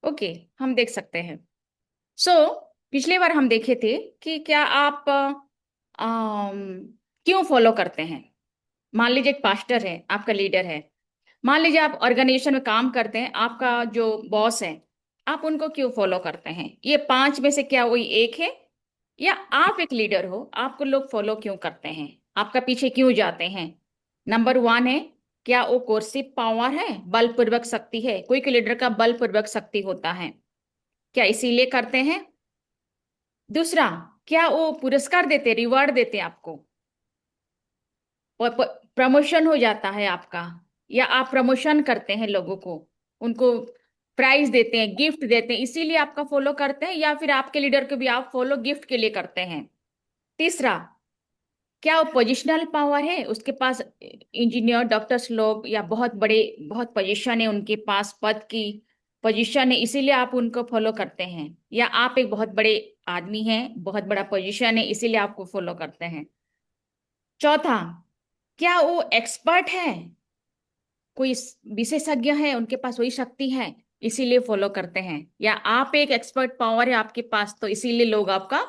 Okay, हम देख सकते हैं। सो पिछली बार हम देखे थे कि क्या आप क्यों फॉलो करते हैं। मान लीजिए एक पास्टर है, आपका लीडर है। मान लीजिए आप ऑर्गेनाइजेशन में काम करते हैं, आपका जो बॉस है, आप उनको क्यों फॉलो करते हैं। ये पांच में से क्या कोई एक है? या आप एक लीडर हो, आपको लोग फॉलो क्यों करते हैं, आपका पीछे क्यों जाते हैं? नंबर वन है, क्या वो कोर्सिव पावर है, बलपूर्वक शक्ति है? कोई कोई लीडर का बलपूर्वक शक्ति होता है, क्या इसीलिए करते हैं? दूसरा, क्या वो पुरस्कार देते, रिवार्ड देते आपको, और प्रमोशन हो जाता है आपका, या आप प्रमोशन करते हैं लोगों को, उनको प्राइज देते हैं, गिफ्ट देते हैं, इसीलिए आपका फॉलो करते हैं? या फिर आपके लीडर को भी आप फॉलो गिफ्ट के लिए करते हैं? तीसरा, क्या वो पोजिशनल पावर है, उसके पास इंजीनियर डॉक्टर्स लोग या बहुत बड़े, बहुत पोजीशन है उनके पास, पद की पोजीशन है, इसीलिए आप उनको फॉलो करते हैं? या आप एक बहुत बड़े आदमी हैं, बहुत बड़ा पोजीशन है, इसीलिए आपको फॉलो करते हैं? चौथा, क्या वो एक्सपर्ट है, कोई विशेषज्ञ है, उनके पास वही शक्ति है, इसीलिए फॉलो करते हैं? या आप एक एक्सपर्ट पावर है आपके पास, तो इसीलिए लोग आपका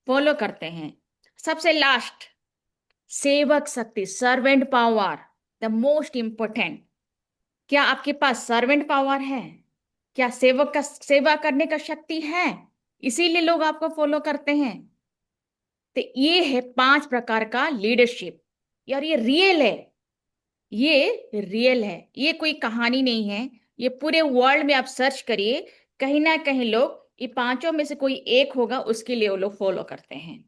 फॉलो करते हैं? सबसे लास्ट, सेवक शक्ति, servant power, the most important. क्या आपके पास सर्वेंट पावर है? क्या सेवक का सेवा करने का शक्ति है, इसीलिए लोग आपको फॉलो करते हैं? तो ये है पांच प्रकार का लीडरशिप। यार ये रियल है, ये रियल है, ये कोई कहानी नहीं है। ये पूरे वर्ल्ड में आप सर्च करिए, कहीं ना कहीं लोग ये पांचों में से कोई एक होगा, उसके लिए वो लोग फॉलो करते हैं।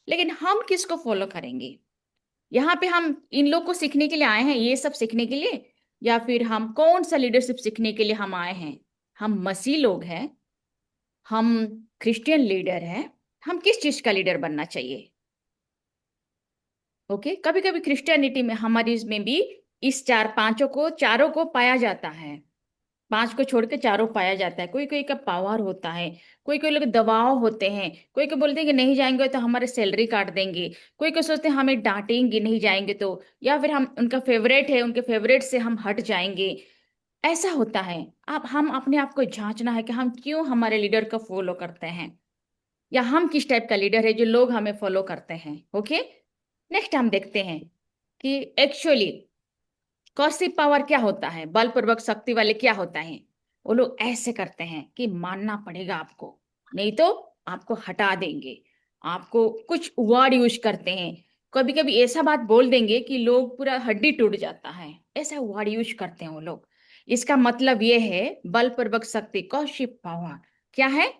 लेकिन हम किसको फॉलो करेंगे? यहाँ पे हम इन लोग को सीखने के लिए आए हैं, ये सब सीखने के लिए, या फिर हम कौन सा लीडरशिप सीखने के लिए हम आए हैं? हम मसीह लोग हैं, हम क्रिश्चियन लीडर हैं, हम किस चीज का लीडर बनना चाहिए? ओके, कभी कभी क्रिश्चियनिटी में, हमारी इसमें भी इस चार पांचों को, चारों को पाया जाता है। पांच को छोड़ के चारों पाया जाता है। कोई कोई का पावर होता है, कोई कोई लोग दबाव होते हैं, कोई को बोलते हैं कि नहीं जाएंगे तो हमारे सैलरी काट देंगे, कोई को सोचते हैं हमें डांटेंगे नहीं जाएंगे तो, या फिर हम उनका फेवरेट है, उनके फेवरेट से हम हट जाएंगे। ऐसा होता है। आप हम अपने आप को जांचना है कि हम क्यों हमारे लीडर को फॉलो करते हैं, या हम किस टाइप का लीडर है जो लोग हमें फॉलो करते हैं। ओके, नेक्स्ट हम देखते हैं कि एक्चुअली कौशिक पावर क्या होता है, बलपूर्वक शक्ति वाले क्या होता है। वो लोग ऐसे करते हैं कि मानना पड़ेगा आपको, नहीं तो आपको हटा देंगे। आपको कुछ वर्ड यूज करते हैं, कभी कभी ऐसा बात बोल देंगे कि लोग पूरा हड्डी टूट जाता है, ऐसा वर्ड यूज करते हैं वो लोग। इसका मतलब ये है, बलपूर्वक शक्ति, कौशिक पावर क्या है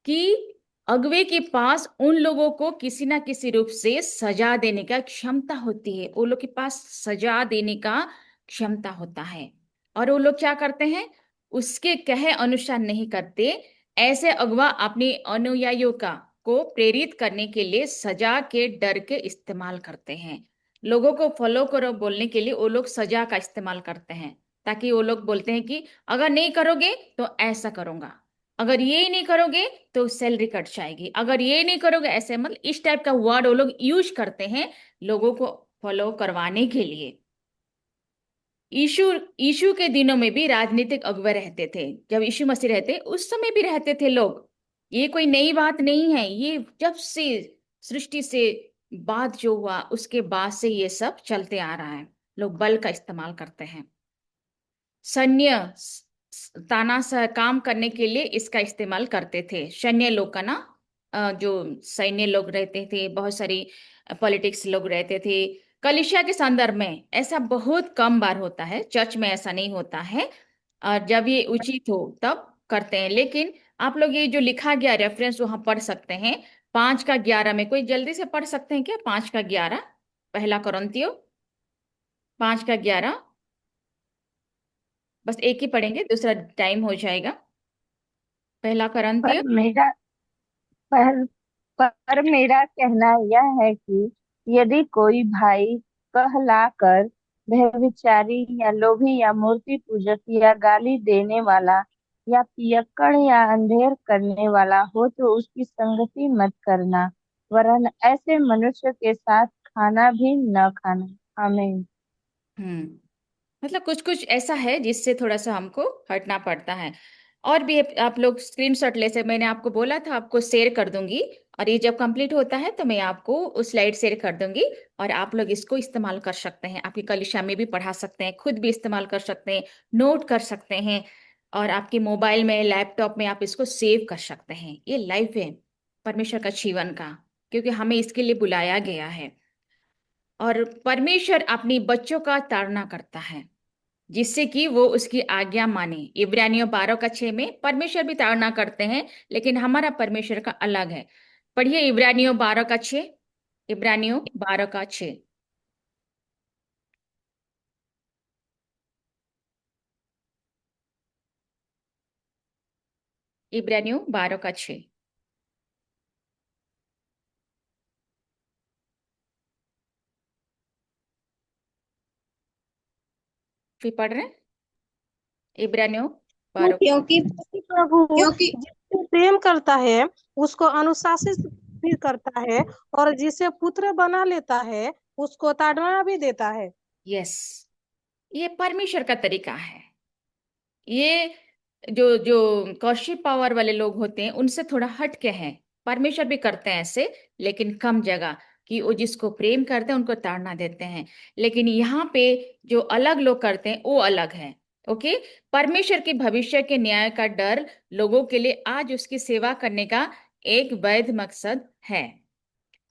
कि अगवे के पास उन लोगों को किसी ना किसी रूप से सजा देने का क्षमता होती है। वो लोग के पास सजा देने का क्षमता होता है, और वो लोग क्या करते हैं, उसके कहे अनुसार नहीं करते। ऐसे अगवा अपने अनुयायियों का को प्रेरित करने के लिए सजा के डर के इस्तेमाल करते हैं। लोगों को फॉलो करो बोलने के लिए वो लोग सजा का इस्तेमाल करते हैं, ताकि वो लोग बोलते हैं कि अगर नहीं करोगे तो ऐसा करूंगा, अगर ये नहीं करोगे तो सैलरी कट जाएगी, अगर ये नहीं करोगे ऐसे, मतलब इस टाइप का वर्ड वो लोग यूज करते हैं लोगों को फॉलो करवाने के लिए। यीशु यीशु के दिनों में भी राजनीतिक अगुवे रहते थे, जब यीशु मसीह रहते उस समय भी रहते थे लोग। ये कोई नई बात नहीं है, ये जब से सृष्टि से बाद जो हुआ उसके बाद से ये सब चलते आ रहा है। लोग बल का इस्तेमाल करते हैं, सैन्य तानाशाह काम करने के लिए इसका इस्तेमाल करते थे। सैन्य लोग का ना, जो सैन्य लोग रहते थे, बहुत सारी पॉलिटिक्स लोग रहते थे। कलीसिया के संदर्भ में ऐसा बहुत कम बार होता है, चर्च में ऐसा नहीं होता है, और जब ये उचित हो तब करते हैं। लेकिन आप लोग ये जो लिखा गया रेफरेंस वहां पढ़ सकते हैं, 5 का 11 में। कोई जल्दी से पढ़ सकते हैं क्या 5 का 11? पहला कुरिन्थियों 5 का 11। बस एक ही पढ़ेंगे, दूसरा टाइम हो जाएगा। पहला पर कुरिन्थियों। मेरा पर पर मेरा कहना यह है कि यदि कोई भाई कहलाकर व्यभिचारी या लोभी या मूर्ति पूजक या गाली देने वाला या पियक्कड़ या अंधेर करने वाला हो तो उसकी संगति मत करना, वरन ऐसे मनुष्य के साथ खाना भी न खाना। आमीन। हम्म, मतलब कुछ कुछ ऐसा है जिससे थोड़ा सा हमको हटना पड़ता है। और भी आप लोग स्क्रीनशॉट ले सकते, मैंने आपको बोला था आपको शेयर कर दूंगी। और ये जब कंप्लीट होता है तो मैं आपको उस स्लाइड शेयर कर दूंगी। और आप लोग इसको इस्तेमाल कर सकते हैं, आपकी कक्षा में भी पढ़ा सकते हैं, खुद भी इस्तेमाल कर सकते हैं, नोट कर सकते हैं। और आपके मोबाइल में, लैपटॉप में आप इसको सेव कर सकते हैं। ये लाइफ है परमेश्वर का जीवन का, क्योंकि हमें इसके लिए बुलाया गया है। और परमेश्वर अपनी बच्चों का ताड़ना करता है, जिससे कि वो उसकी आज्ञा माने। इब्रानियों 12 का 6 में परमेश्वर भी ताड़ना करते हैं, लेकिन हमारा परमेश्वर का अलग है। पढ़िए इब्रानियों 12 का 6। इब्रानियों 12 का 6। इब्रानियों 12 का 6। फिर पढ़ रहे हैं इब्रानियों बारह क्योंकि प्रभु क्योंकि जिससे प्रेम करता है उसको अनुशासित भी करता है, और जिसे पुत्र बना लेता है उसको ताड़ना भी देता है। यस, ये परमेश्वर का तरीका है। ये जो जो कौशिक पावर वाले लोग होते हैं उनसे थोड़ा हट के हैं। परमेश्वर भी करते हैं ऐसे, लेकिन कम जगह। कि वो जिसको प्रेम करते हैं उनको ताड़ना देते हैं। लेकिन यहाँ पे जो अलग लोग करते हैं वो अलग है। ओके। परमेश्वर के भविष्य के न्याय का डर लोगों के लिए आज उसकी सेवा करने का एक वैध मकसद है।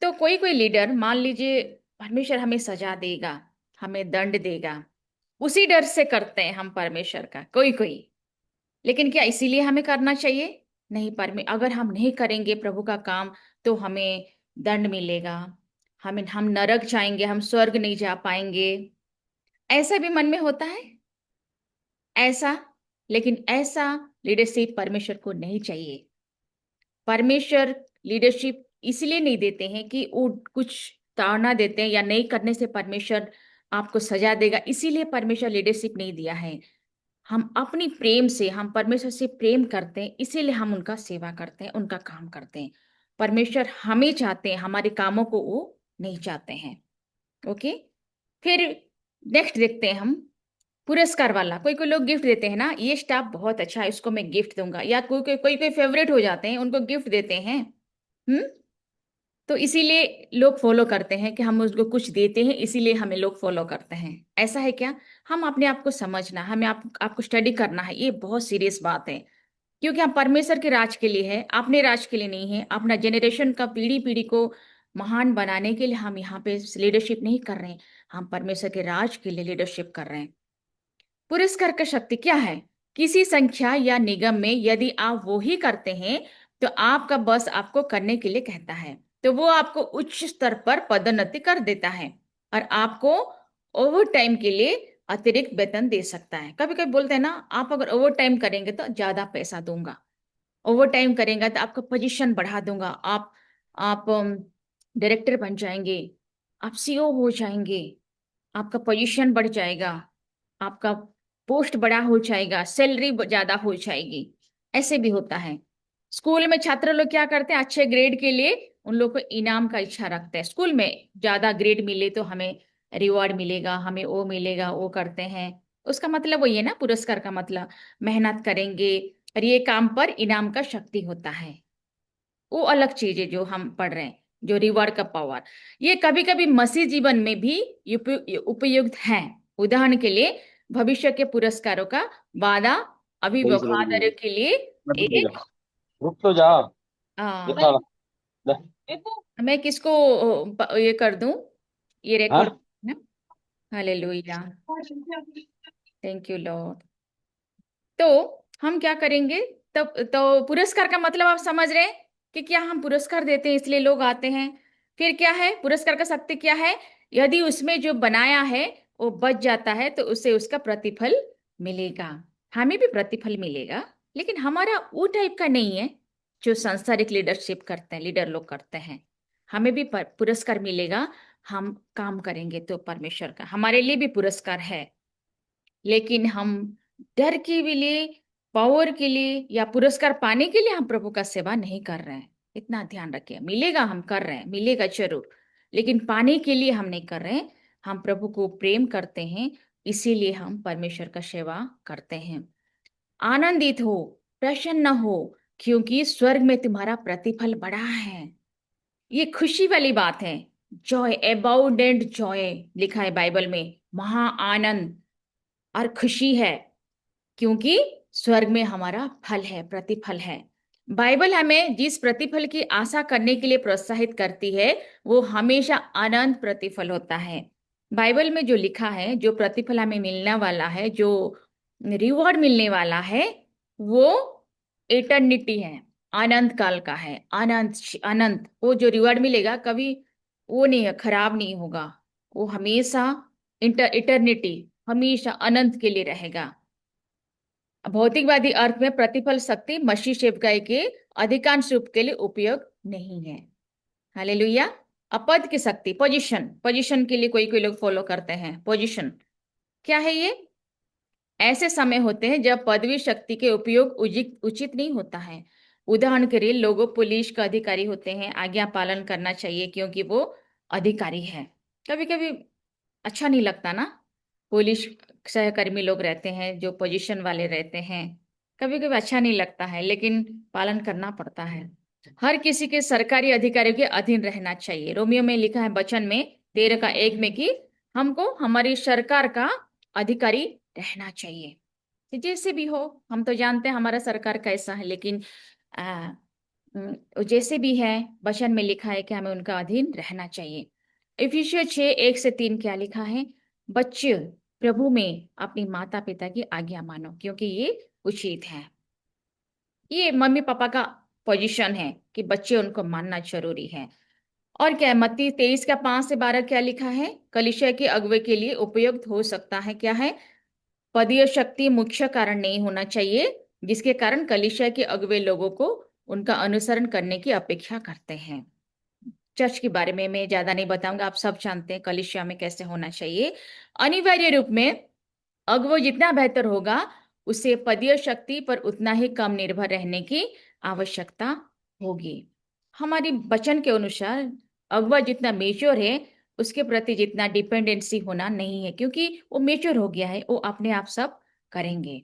तो कोई कोई लीडर, मान लीजिए परमेश्वर हमें सजा देगा, हमें दंड देगा, उसी डर से करते हैं हम परमेश्वर का, कोई कोई। लेकिन क्या इसीलिए हमें करना चाहिए? नहीं। अगर हम नहीं करेंगे प्रभु का काम तो हमें दंड मिलेगा, हम नरक जाएंगे, हम स्वर्ग नहीं जा पाएंगे। ऐसा भी मन में होता है ऐसा। लेकिन ऐसा लीडरशिप परमेश्वर को नहीं चाहिए। परमेश्वर लीडरशिप इसलिए नहीं देते हैं कि वो कुछ ताड़ना देते हैं या नहीं करने से परमेश्वर आपको सजा देगा, इसीलिए परमेश्वर लीडरशिप नहीं दिया है। हम अपनी प्रेम से, हम परमेश्वर से प्रेम करते हैं, इसीलिए हम उनका सेवा करते हैं, उनका काम करते हैं। परमेश्वर हमें चाहते हैं, हमारे कामों को वो नहीं चाहते हैं। ओके। फिर नेक्स्ट देखते हैं हम पुरस्कार वाला। कोई कोई लोग गिफ्ट देते हैं ना, ये स्टाफ बहुत अच्छा है, उसको मैं गिफ्ट दूंगा। या कोई कोई कोई कोई फेवरेट हो जाते हैं, उनको गिफ्ट देते हैं। हम्म। तो इसीलिए लोग फॉलो करते हैं कि हम उसको कुछ देते हैं, इसीलिए हमें लोग फॉलो करते हैं। ऐसा है क्या? हम अपने आप को समझना, हमें आपको स्टडी करना है, ये बहुत सीरियस बात है। क्योंकि हम परमेश्वर के राज के लिए है, अपने राज के लिए नहीं है। अपना जनरेशन का, पीढ़ी पीढ़ी को महान बनाने के लिए हम यहाँ पे लीडरशिप नहीं कर रहे हैं, हम परमेश्वर के राज के लिए लीडरशिप कर रहे हैं। पुरस्कार का शक्ति क्या है? किसी संख्या या निगम में यदि आप वो ही करते हैं तो आपका बॉस आपको करने के लिए कहता है, तो वो आपको उच्च स्तर पर पदोन्नति कर देता है और आपको ओवर टाइम के लिए अतिरिक्त वेतन दे सकता है। कभी कभी बोलते हैं ना, आप अगर ओवर टाइम करेंगे तो ज्यादा पैसा दूंगा, ओवर टाइम करेंगे तो आपका पोजीशन बढ़ा दूंगा, आप डायरेक्टर बन जाएंगे, आप सीईओ हो जाएंगे, आपका पोजीशन बढ़ जाएगा, आपका पोस्ट बड़ा हो जाएगा, सैलरी ज्यादा हो जाएगी। ऐसे भी होता है। स्कूल में छात्र लोग क्या करते हैं, अच्छे ग्रेड के लिए उन लोग को इनाम का इच्छा रखते हैं। स्कूल में ज्यादा ग्रेड मिले तो हमें रिवॉर्ड मिलेगा, हमें वो मिलेगा, वो करते हैं। उसका मतलब वही है ना, पुरस्कार का मतलब मेहनत करेंगे और ये काम पर इनाम का शक्ति होता है। वो अलग चीज है जो हम पढ़ रहे हैं, जो रिवॉर्ड का पावर। ये कभी कभी मसीह जीवन में भी उपयुक्त है। उदाहरण के लिए भविष्य के पुरस्कारों का वादा सही से लगी अभिभावकों के लिए एक रुक तो जा। आ, ये खा ला। ले। मैं किसको ये कर दूं, ये रिकॉर्ड हाँ। ना। हालेलुया। Thank you Lord. तो हम क्या करेंगे? तब तो पुरस्कार का मतलब आप समझ रहे हैं कि क्या हम पुरस्कार देते हैं इसलिए लोग आते हैं। फिर क्या है पुरस्कार का शक्ति, क्या है? यदि उसमें जो बनाया है वो बच जाता है तो उसे उसका प्रतिफल मिलेगा, हमें भी प्रतिफल मिलेगा। लेकिन हमारा वो टाइप का नहीं है जो सांसारिक लीडरशिप करते हैं, लीडर लोग करते हैं। हमें भी पुरस्कार मिलेगा, हम काम करेंगे तो परमेश्वर का हमारे लिए भी पुरस्कार है। लेकिन हम डर के भी लिए, पावर के लिए या पुरस्कार पाने के लिए हम प्रभु का सेवा नहीं कर रहे हैं। इतना ध्यान रखिए, मिलेगा हम कर रहे हैं, मिलेगा जरूर, लेकिन पाने के लिए हम नहीं कर रहे हैं। हम प्रभु को प्रेम करते हैं, इसीलिए हम परमेश्वर का सेवा करते हैं। आनंदित हो, प्रसन्न हो, क्योंकि स्वर्ग में तुम्हारा प्रतिफल बड़ा है। ये खुशी वाली बात है। जॉय, अबाउंडेंट जॉय लिखा है बाइबल में, महा आनंद और खुशी है, क्योंकि स्वर्ग में हमारा फल है, प्रतिफल है। बाइबल हमें जिस प्रतिफल की आशा करने के लिए प्रोत्साहित करती है, वो हमेशा अनंत प्रतिफल होता है। बाइबल में जो लिखा है, जो प्रतिफल हमें मिलने वाला है, जो रिवॉर्ड मिलने वाला है, वो एटर्निटी है, अनंत काल का है। अनंत अनंत, वो जो रिवॉर्ड मिलेगा कभी वो नहीं है, खराब नहीं होगा। वो हमेशा इटर्निटी, हमेशा अनंत के लिए रहेगा। भौतिकवादी अर्थ में प्रतिफल शक्ति मसीह सेवकाई के अधिकांश रूप के लिए उपयोग नहीं है। हालेलुया। अपद की शक्ति, पोजीशन, पोजीशन के लिए कोई कोई लोग फॉलो करते हैं। पोजीशन क्या है? ये ऐसे समय होते हैं जब पदवी शक्ति के उपयोग उचित नहीं होता है। उदाहरण के लिए लोगों, पुलिस का अधिकारी होते हैं, आज्ञा पालन करना चाहिए क्योंकि वो अधिकारी है। कभी कभी अच्छा नहीं लगता ना, पुलिस सहकर्मी लोग रहते हैं जो पोजीशन वाले रहते हैं, कभी कभी अच्छा नहीं लगता है, लेकिन पालन करना पड़ता है। हर किसी के सरकारी अधिकारियों के अधीन रहना चाहिए। रोमियो में लिखा है वचन में 13 का 1 में कि हमको हमारी सरकार का अधिकारी रहना चाहिए। जैसे भी हो, हम तो जानते हैं हमारा सरकार कैसा है, लेकिन आ, जैसे भी है, वचन में लिखा है कि हमें उनका अधीन रहना चाहिए। इफिसियों 6:1-3 क्या लिखा है? बच्चे प्रभु में अपनी माता पिता की आज्ञा मानो, क्योंकि ये उचित है। ये मम्मी पापा का पोजीशन है कि बच्चे उनको मानना जरूरी है। और क्या है? मत्ती 23:5-12 क्या लिखा है? कलीसिया के अगुवे के लिए उपयुक्त हो सकता है। क्या है? पदीय शक्ति मुख्य कारण नहीं होना चाहिए, जिसके कारण कलीसिया के अगुवे लोगों को उनका अनुसरण करने की अपेक्षा करते हैं। चर्च के बारे में मैं ज्यादा नहीं बताऊंगा, आप सब जानते हैं कलीसिया में कैसे होना चाहिए। अनिवार्य रूप में अगुवा जितना बेहतर होगा, उसे पदीय शक्ति पर उतना ही कम निर्भर रहने की आवश्यकता होगी। हमारी वचन के अनुसार अगुवा जितना मेच्योर है, उसके प्रति जितना डिपेंडेंसी होना नहीं है, क्योंकि वो मेच्योर हो गया है, वो अपने आप सब करेंगे।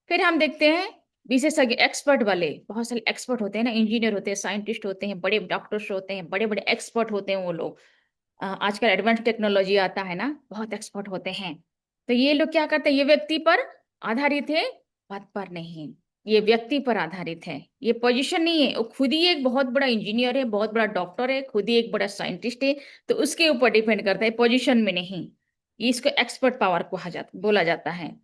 फिर हम देखते हैं विशेषज्ञ, एक्सपर्ट वाले, बहुत सारे एक्सपर्ट होते हैं ना, इंजीनियर होते हैं, साइंटिस्ट होते हैं, बड़े डॉक्टर्स होते हैं, बड़े बड़े एक्सपर्ट होते हैं वो लोग। आजकल एडवांस टेक्नोलॉजी आता है ना, बहुत एक्सपर्ट होते हैं। तो ये लोग क्या करते हैं? ये व्यक्ति पर आधारित है, पद पर नहीं। ये व्यक्ति पर आधारित है, ये पोजीशन नहीं है। वो खुद ही एक बहुत बड़ा इंजीनियर है, बहुत बड़ा डॉक्टर है, खुद ही एक बड़ा साइंटिस्ट है, तो उसके ऊपर डिपेंड करता है, पोजीशन में नहीं। इसको एक्सपर्ट पावर बोला जाता है।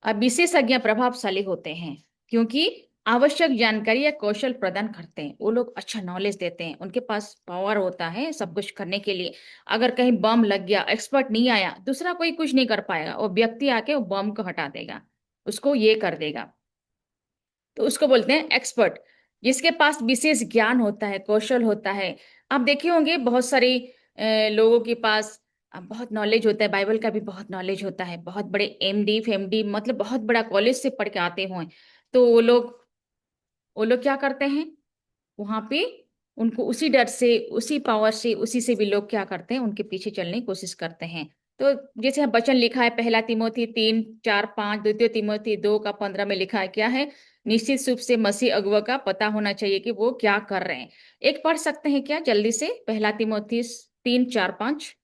अब विशेषज्ञ प्रभावशाली होते हैं क्योंकि आवश्यक जानकारी या कौशल प्रदान करते हैं। वो लोग अच्छा नॉलेज देते हैं, उनके पास पावर होता है सब कुछ करने के लिए। अगर कहीं बम लग गया, एक्सपर्ट नहीं आया, दूसरा कोई कुछ नहीं कर पाएगा, वो व्यक्ति आके वो बम को हटा देगा, उसको ये कर देगा। तो उसको बोलते हैं एक्सपर्ट, जिसके पास विशेष ज्ञान होता है, कौशल होता है। आप देखे होंगे बहुत सारे लोगों के पास बहुत नॉलेज होता है, बाइबल का भी बहुत नॉलेज होता है, बहुत बड़े एमडी फेमडी, मतलब बहुत बड़ा कॉलेज से पढ़ के आते हुए। तो वो लोग क्या करते हैं वहां पे? उनको उसी डर से, उसी पावर से, उसी से भी लोग क्या करते हैं? उनके पीछे चलने की कोशिश करते हैं। तो जैसे यहाँ वचन लिखा है, 1 तीमुथी 3:4-5, 2 तीमुथी 2:15 में लिखा है, क्या है? निश्चित रूप से मसीह अगुवा का पता होना चाहिए कि वो क्या कर रहे हैं। एक पढ़ सकते हैं क्या जल्दी से? 1 तीमुथी 3:4-5,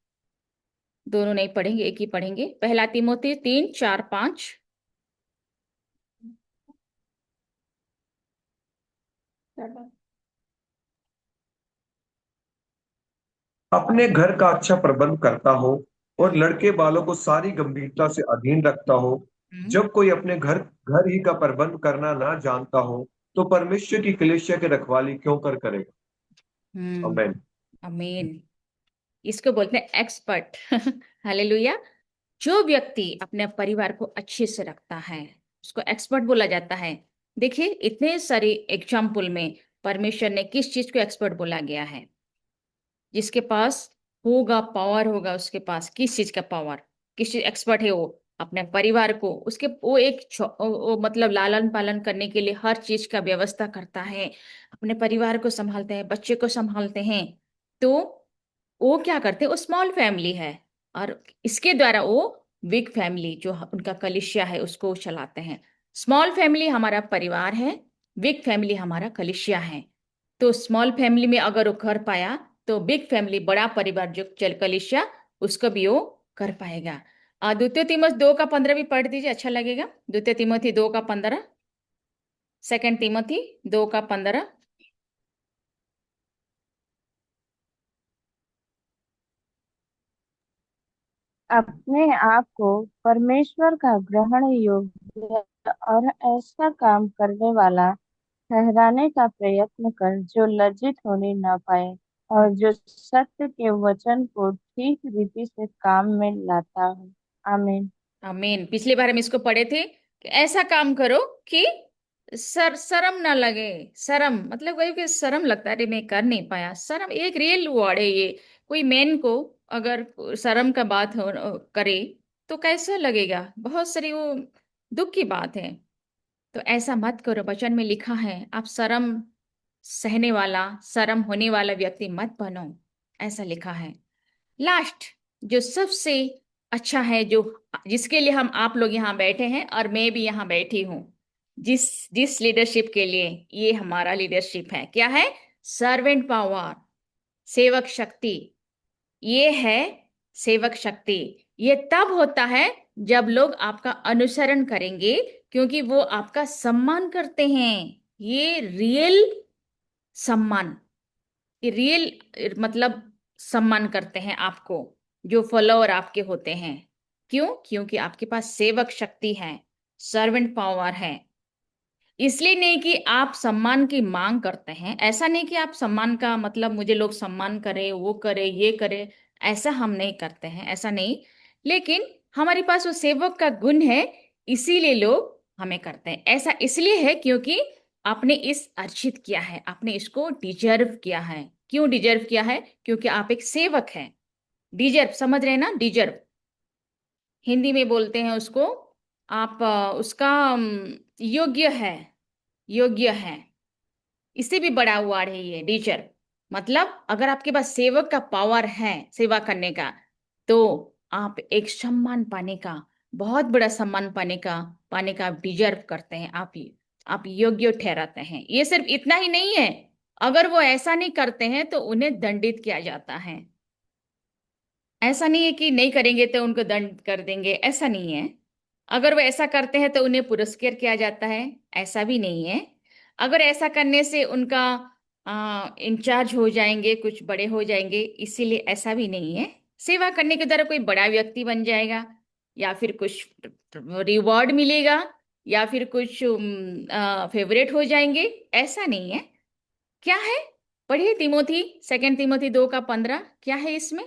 दोनों नहीं पढ़ेंगे, एक ही पढ़ेंगे। 1 तीमुथी 3:4-5। अपने घर का अच्छा प्रबंध करता हो और लड़के बालों को सारी गंभीरता से अधीन रखता हो। हम्म। जब कोई अपने घर घर ही का प्रबंध करना ना जानता हो, तो परमेश्वर की कलीसिया की रखवाली क्यों कर करेगा? हम्म। आमीन। आमीन। इसको बोलते हैं एक्सपर्ट। हालेलुया। जो व्यक्ति अपने परिवार को अच्छे से रखता है, उसको एक्सपर्ट बोला जाता है। देखिए, इतने सारे एग्जाम्पल में परमेश्वर ने किस चीज को एक्सपर्ट बोला गया है? जिसके पास होगा, पावर होगा, उसके पास किस चीज का पावर, किस चीज एक्सपर्ट है? वो अपने परिवार को, उसके वो वो मतलब लालन पालन करने के लिए हर चीज का व्यवस्था करता है, अपने परिवार को संभालते हैं, बच्चे को संभालते हैं। तो वो क्या करते हैं? वो स्मॉल फैमिली है, और इसके द्वारा वो बिग फैमिली जो उनका कलिसिया है उसको चलाते हैं। स्मॉल फैमिली हमारा परिवार है, बिग फैमिली हमारा कलीसिया है। तो स्मॉल फैमिली में अगर वो कर पाया तो बिग फैमिली, बड़ा परिवार जो चल कलीसिया, उसको भी वो कर पाएगा। द्वितीय तिमोथी 2:15 भी पढ़ दीजिए, अच्छा लगेगा। द्वितीय तिमोथी 2:15, सेकंड तिमोथी 2:15। अपने आप को परमेश्वर का ग्रहण योग्य और ऐसा काम करने वाला ठहराने का प्रयत्न कर जो लज्जित होने न पाए और जो सत्य के वचन को ठीक रीति से काम में लाता हो। आमीन। आमीन। पिछली बार हम इसको पढ़े थे कि ऐसा काम करो कि शर्म ना लगे। शर्म मतलब वही कि शर्म लगता है, अरे मैं कर नहीं पाया। शर्म एक रियल वर्ड है ये। कोई मैन को अगर शर्म का बात करे तो कैसा लगेगा, बहुत सारी वो दुख की बात है। तो ऐसा मत करो, वचन में लिखा है आप शर्म सहने वाला, शर्म होने वाला व्यक्ति मत बनो, ऐसा लिखा है। लास्ट जो सबसे अच्छा है, जो जिसके लिए हम आप लोग यहाँ बैठे हैं और मैं भी यहाँ बैठी हूँ, जिस जिस लीडरशिप के लिए ये हमारा लीडरशिप है, क्या है? सर्वेंट पावर, सेवक शक्ति। ये है सेवक शक्ति। ये तब होता है जब लोग आपका अनुसरण करेंगे, क्योंकि वो आपका सम्मान करते हैं। ये रियल सम्मान, ये रियल मतलब सम्मान करते हैं आपको, जो फॉलोअर आपके होते हैं। क्यों? क्योंकि आपके पास सेवक शक्ति है, सर्वेंट पावर है। इसलिए नहीं कि आप सम्मान की मांग करते हैं, ऐसा नहीं कि आप सम्मान का मतलब मुझे लोग सम्मान करे, वो करे, ये करे, ऐसा हम नहीं करते हैं, ऐसा नहीं। लेकिन हमारे पास वो सेवक का गुण है, इसीलिए लोग हमें करते हैं। ऐसा इसलिए है क्योंकि आपने इस अर्जित किया है, आपने इसको डिजर्व किया है। क्यों डिजर्व किया है? क्योंकि आप एक सेवक हैं। डिजर्व समझ रहे हैं ना? डिजर्व हिंदी में बोलते हैं उसको, आप उसका योग्य है, योग्य है। इससे भी बड़ा वर्ड है ये डिजर्व। मतलब अगर आपके पास सेवक का पावर है सेवा करने का, तो आप एक सम्मान पाने का, बहुत बड़ा सम्मान पाने का आप डिजर्व करते हैं। आप योग्य ठहराते हैं। ये सिर्फ इतना ही नहीं है, अगर वो ऐसा नहीं करते हैं तो उन्हें दंडित किया जाता है। ऐसा नहीं है कि नहीं करेंगे तो उनको दंड कर देंगे, ऐसा नहीं है। अगर वो ऐसा करते हैं तो उन्हें पुरस्कार किया जाता है, ऐसा भी नहीं है। अगर ऐसा करने से उनका इंचार्ज हो जाएंगे, कुछ बड़े हो जाएंगे, इसीलिए ऐसा भी नहीं है। सेवा करने के द्वारा कोई बड़ा व्यक्ति बन जाएगा, या फिर कुछ रिवॉर्ड मिलेगा, या फिर कुछ फेवरेट हो जाएंगे, ऐसा नहीं है। क्या है? पढ़िए तिमोथी, सेकंड तिमोथी 2:15, क्या है इसमें?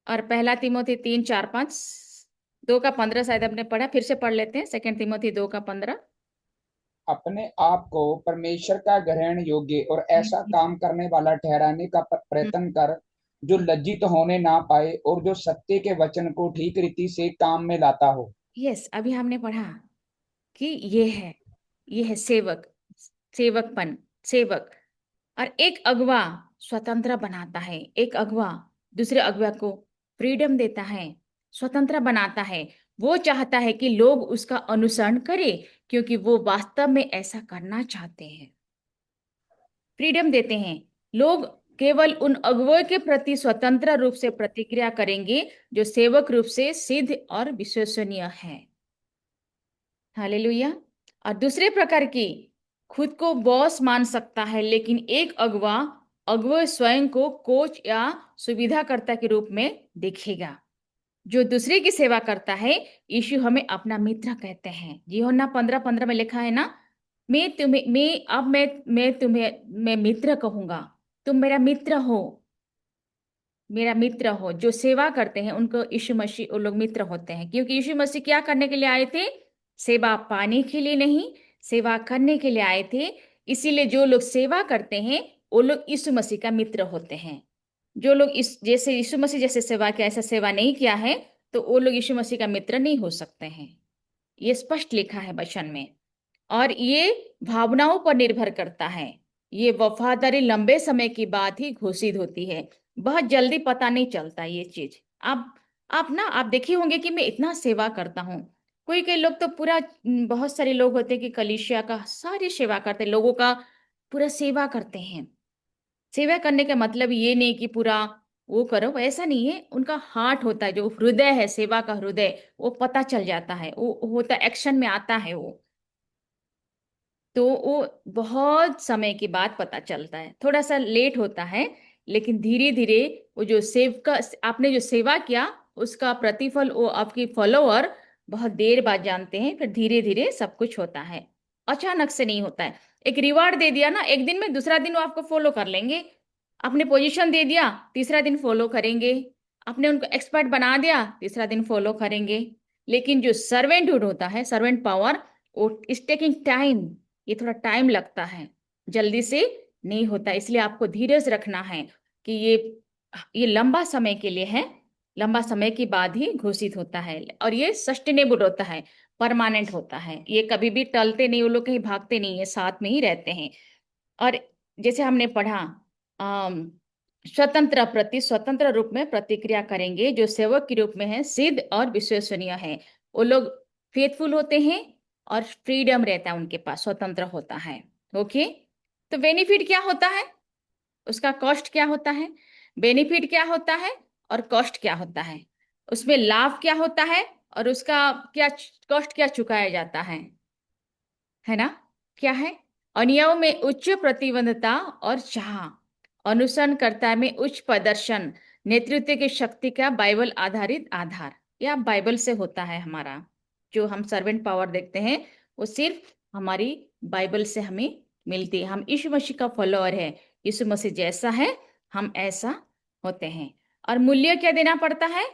और पहला तिमोथी 3:4-5। 2:15 शायद आपने पढ़ा, फिर से पढ़ लेते हैं। सेकंड तिमोथी 2:15। अपने आप को परमेश्वर का ग्रहण योग्य और ऐसा काम करने वाला ठहराने का प्रयत्न कर जो लज्जित होने ना पाए और जो सत्य के वचन को ठीक रीति से काम में लाता हो। यस, अभी हमने पढ़ा कि ये है सेवक, सेवकपन, सेवक। और एक अगुआ स्वतंत्र बनाता है, एक अगुआ दूसरे अगुआ को फ्रीडम देता है, स्वतंत्र बनाता है। वो चाहता है कि लोग उसका अनुसरण करें, क्योंकि वो वास्तव में ऐसा करना चाहते हैं। फ्रीडम देते हैं। लोग केवल उन अगुओं के प्रति स्वतंत्र रूप से प्रतिक्रिया करेंगे जो सेवक रूप से सिद्ध और विश्वसनीय है। हालेलुया। और दूसरे प्रकार की, खुद को बॉस मान सकता है, लेकिन एक अगुआ अगुआ स्वयं को कोच या सुविधाकर्ता के रूप में देखेगा। जो दूसरे की सेवा करता है, यीशु हमें अपना मित्र कहते हैं। यूहन्ना 15:15 में लिखा है ना, मैं तुम्हें मैं मित्र कहूंगा, तुम मेरा मित्र हो, मेरा मित्र हो। जो सेवा करते हैं उनको यीशु मसीह, वो लोग मित्र होते हैं। क्योंकि यीशु मसीह क्या करने के लिए आए थे? सेवा पाने के लिए नहीं, सेवा करने के लिए आए थे। इसीलिए जो लोग सेवा करते हैं वो लोग यीशु मसीह का मित्र होते हैं। जो लोग इस जैसे यीशु मसीह जैसे सेवा किया, ऐसा सेवा नहीं किया है, तो वो लोग यीशु मसीह का मित्र नहीं हो सकते हैं। ये स्पष्ट लिखा है वचन में। और ये भावनाओं पर निर्भर करता है। ये वफादारी लंबे समय के बाद ही घोषित होती है, बहुत जल्दी पता नहीं चलता ये चीज। आप देखिए होंगे कि मैं इतना सेवा करता हूँ, कोई कोई लोग तो पूरा बहुत सारे लोग होते हैं कि कलीसिया का सारी सेवा करते हैं, लोगों का पूरा सेवा करते हैं। सेवा करने का मतलब ये नहीं कि पूरा वो करो, ऐसा नहीं है। उनका हार्ट होता है, जो हृदय है, सेवा का हृदय, वो पता चल जाता है, वो होता एक्शन में आता है वो। तो वो बहुत समय के बाद पता चलता है, थोड़ा सा लेट होता है, लेकिन धीरे धीरे वो जो सेव का आपने जो सेवा किया उसका प्रतिफल वो आपकी फॉलोअर बहुत देर बाद जानते हैं। फिर धीरे धीरे सब कुछ होता है, अचानक से नहीं होता है। एक रिवार्ड दे दिया ना एक दिन में, दूसरा दिन वो आपको फॉलो कर लेंगे। आपने पोजीशन दे दिया, तीसरा दिन फॉलो करेंगे। आपने उनको एक्सपर्ट बना दिया, तीसरा दिन फॉलो करेंगे। लेकिन जो सर्वेंटहुड होता है, सर्वेंट पावर, वो इज टेकिंग टाइम। ये थोड़ा टाइम लगता है, जल्दी से नहीं होता। इसलिए आपको धीरज रखना है कि ये लंबा समय के लिए है, लंबा समय के बाद ही घोषित होता है। और ये सस्टेनेबल होता है, परमानेंट होता है। ये कभी भी टलते नहीं, वो लोग कहीं भागते नहीं है, साथ में ही रहते हैं। और जैसे हमने पढ़ा, अम, स्वतंत्र रूप में प्रतिक्रिया करेंगे, जो सेवक के रूप में है, सिद्ध और विश्वसनीय है। वो लोग फेथफुल होते हैं और फ्रीडम रहता है उनके पास, स्वतंत्र होता है। ओके, तो बेनिफिट क्या होता है, उसका कॉस्ट क्या होता है, बेनिफिट क्या होता है और कॉस्ट क्या होता है, उसमें लाभ क्या होता है और उसका क्या कॉस्ट क्या चुकाया जाता है ना। क्या है, अन्यों में उच्च प्रतिबद्धता और चाह, अनुसरणकर्ता में उच्च प्रदर्शन, नेतृत्व की शक्ति का बाइबल आधारित आधार। यह बाइबल से होता है हमारा। जो हम सर्वेंट पावर देखते हैं वो सिर्फ हमारी बाइबल से हमें मिलती है। हम यीशु मसीह का फॉलोअर है, यीशु मसीह जैसा है हम ऐसा होते हैं। और मूल्य क्या देना पड़ता है,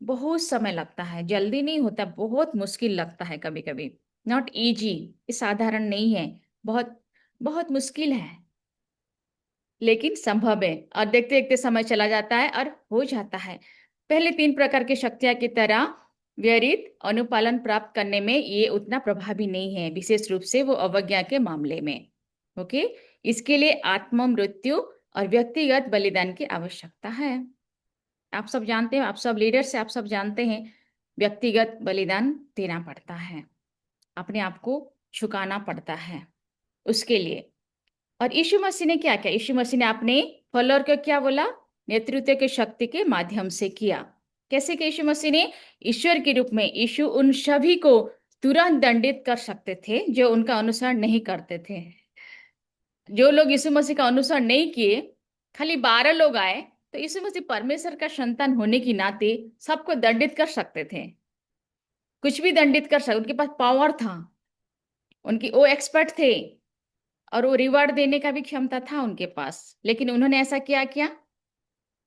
बहुत समय लगता है, जल्दी नहीं होता, बहुत मुश्किल लगता है कभी कभी। नॉट इजी, ये साधारण नहीं है, बहुत बहुत मुश्किल है, लेकिन संभव है। और देखते देखते समय चला जाता है और हो जाता है। पहले 3 प्रकार की शक्तियां की तरह व्यरित अनुपालन प्राप्त करने में ये उतना प्रभावी नहीं है, विशेष रूप से वो अवज्ञा के मामले में। ओके, इसके लिए आत्म मृत्यु और व्यक्तिगत बलिदान की आवश्यकता है। आप सब जानते हैं, आप सब लीडर से आप सब जानते हैं, व्यक्तिगत बलिदान देना पड़ता है, अपने आप को झुकाना पड़ता है उसके लिए। और यीशु मसीह ने क्या किया, यीशु मसीह ने अपने फॉलोअर को क्या बोला, नेतृत्व की शक्ति के माध्यम से किया। कैसे कि यीशु मसीह ने ईश्वर के रूप में, यीशु उन सभी को तुरंत दंडित कर सकते थे जो उनका अनुसरण नहीं करते थे। जो लोग यीशु मसीह का अनुसरण नहीं किए, खाली 12 लोग आए, तो यीशु मसीह परमेश्वर का संतान होने की नाते सबको दंडित कर सकते थे, कुछ भी दंडित कर सकते, उनके पास पावर था, उनकी वो एक्सपर्ट थे, और वो रिवार्ड देने का भी क्षमता था उनके पास। लेकिन उन्होंने ऐसा किया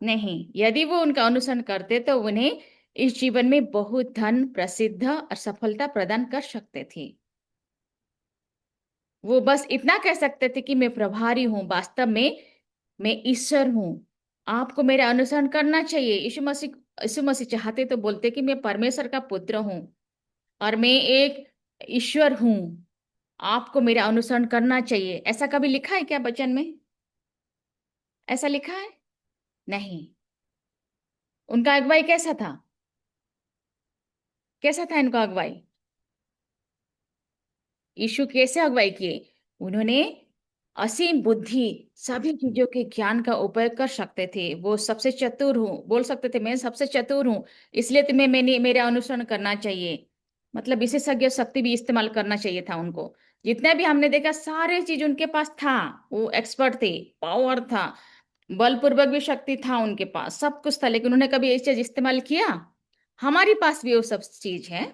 नहीं। यदि वो उनका अनुसरण करते तो उन्हें इस जीवन में बहुत धन, प्रसिद्ध और सफलता प्रदान कर सकते थे। वो बस इतना कह सकते थे कि मैं प्रभारी हूं, वास्तव में मैं ईश्वर हूं, आपको मेरा अनुसरण करना चाहिए। यीशु मसीह चाहते तो बोलते कि मैं परमेश्वर का पुत्र हूं और मैं एक ईश्वर हूं, आपको मेरा अनुसरण करना चाहिए। ऐसा कभी लिखा है क्या वचन में, ऐसा लिखा है नहीं। उनका अगुवाई कैसा था, कैसा था इनका अगुवाई, यीशु कैसे अगुवाई किए, उन्होंने असीम बुद्धि, सभी चीजों के ज्ञान का उपयोग कर सकते थे। वो सबसे चतुर हूँ बोल सकते थे, मैं सबसे चतुर हूँ, इसलिए तुम्हें मैंने मेरा अनुसरण करना चाहिए। मतलब विशेषज्ञ शक्ति भी इस्तेमाल करना चाहिए था उनको। जितना भी हमने देखा सारे चीज उनके पास था, वो एक्सपर्ट थे, पावर था, बलपूर्वक भी शक्ति था उनके पास, सब कुछ था। लेकिन उन्होंने कभी ये चीज इस्तेमाल किया, हमारे पास भी वो सब चीज है।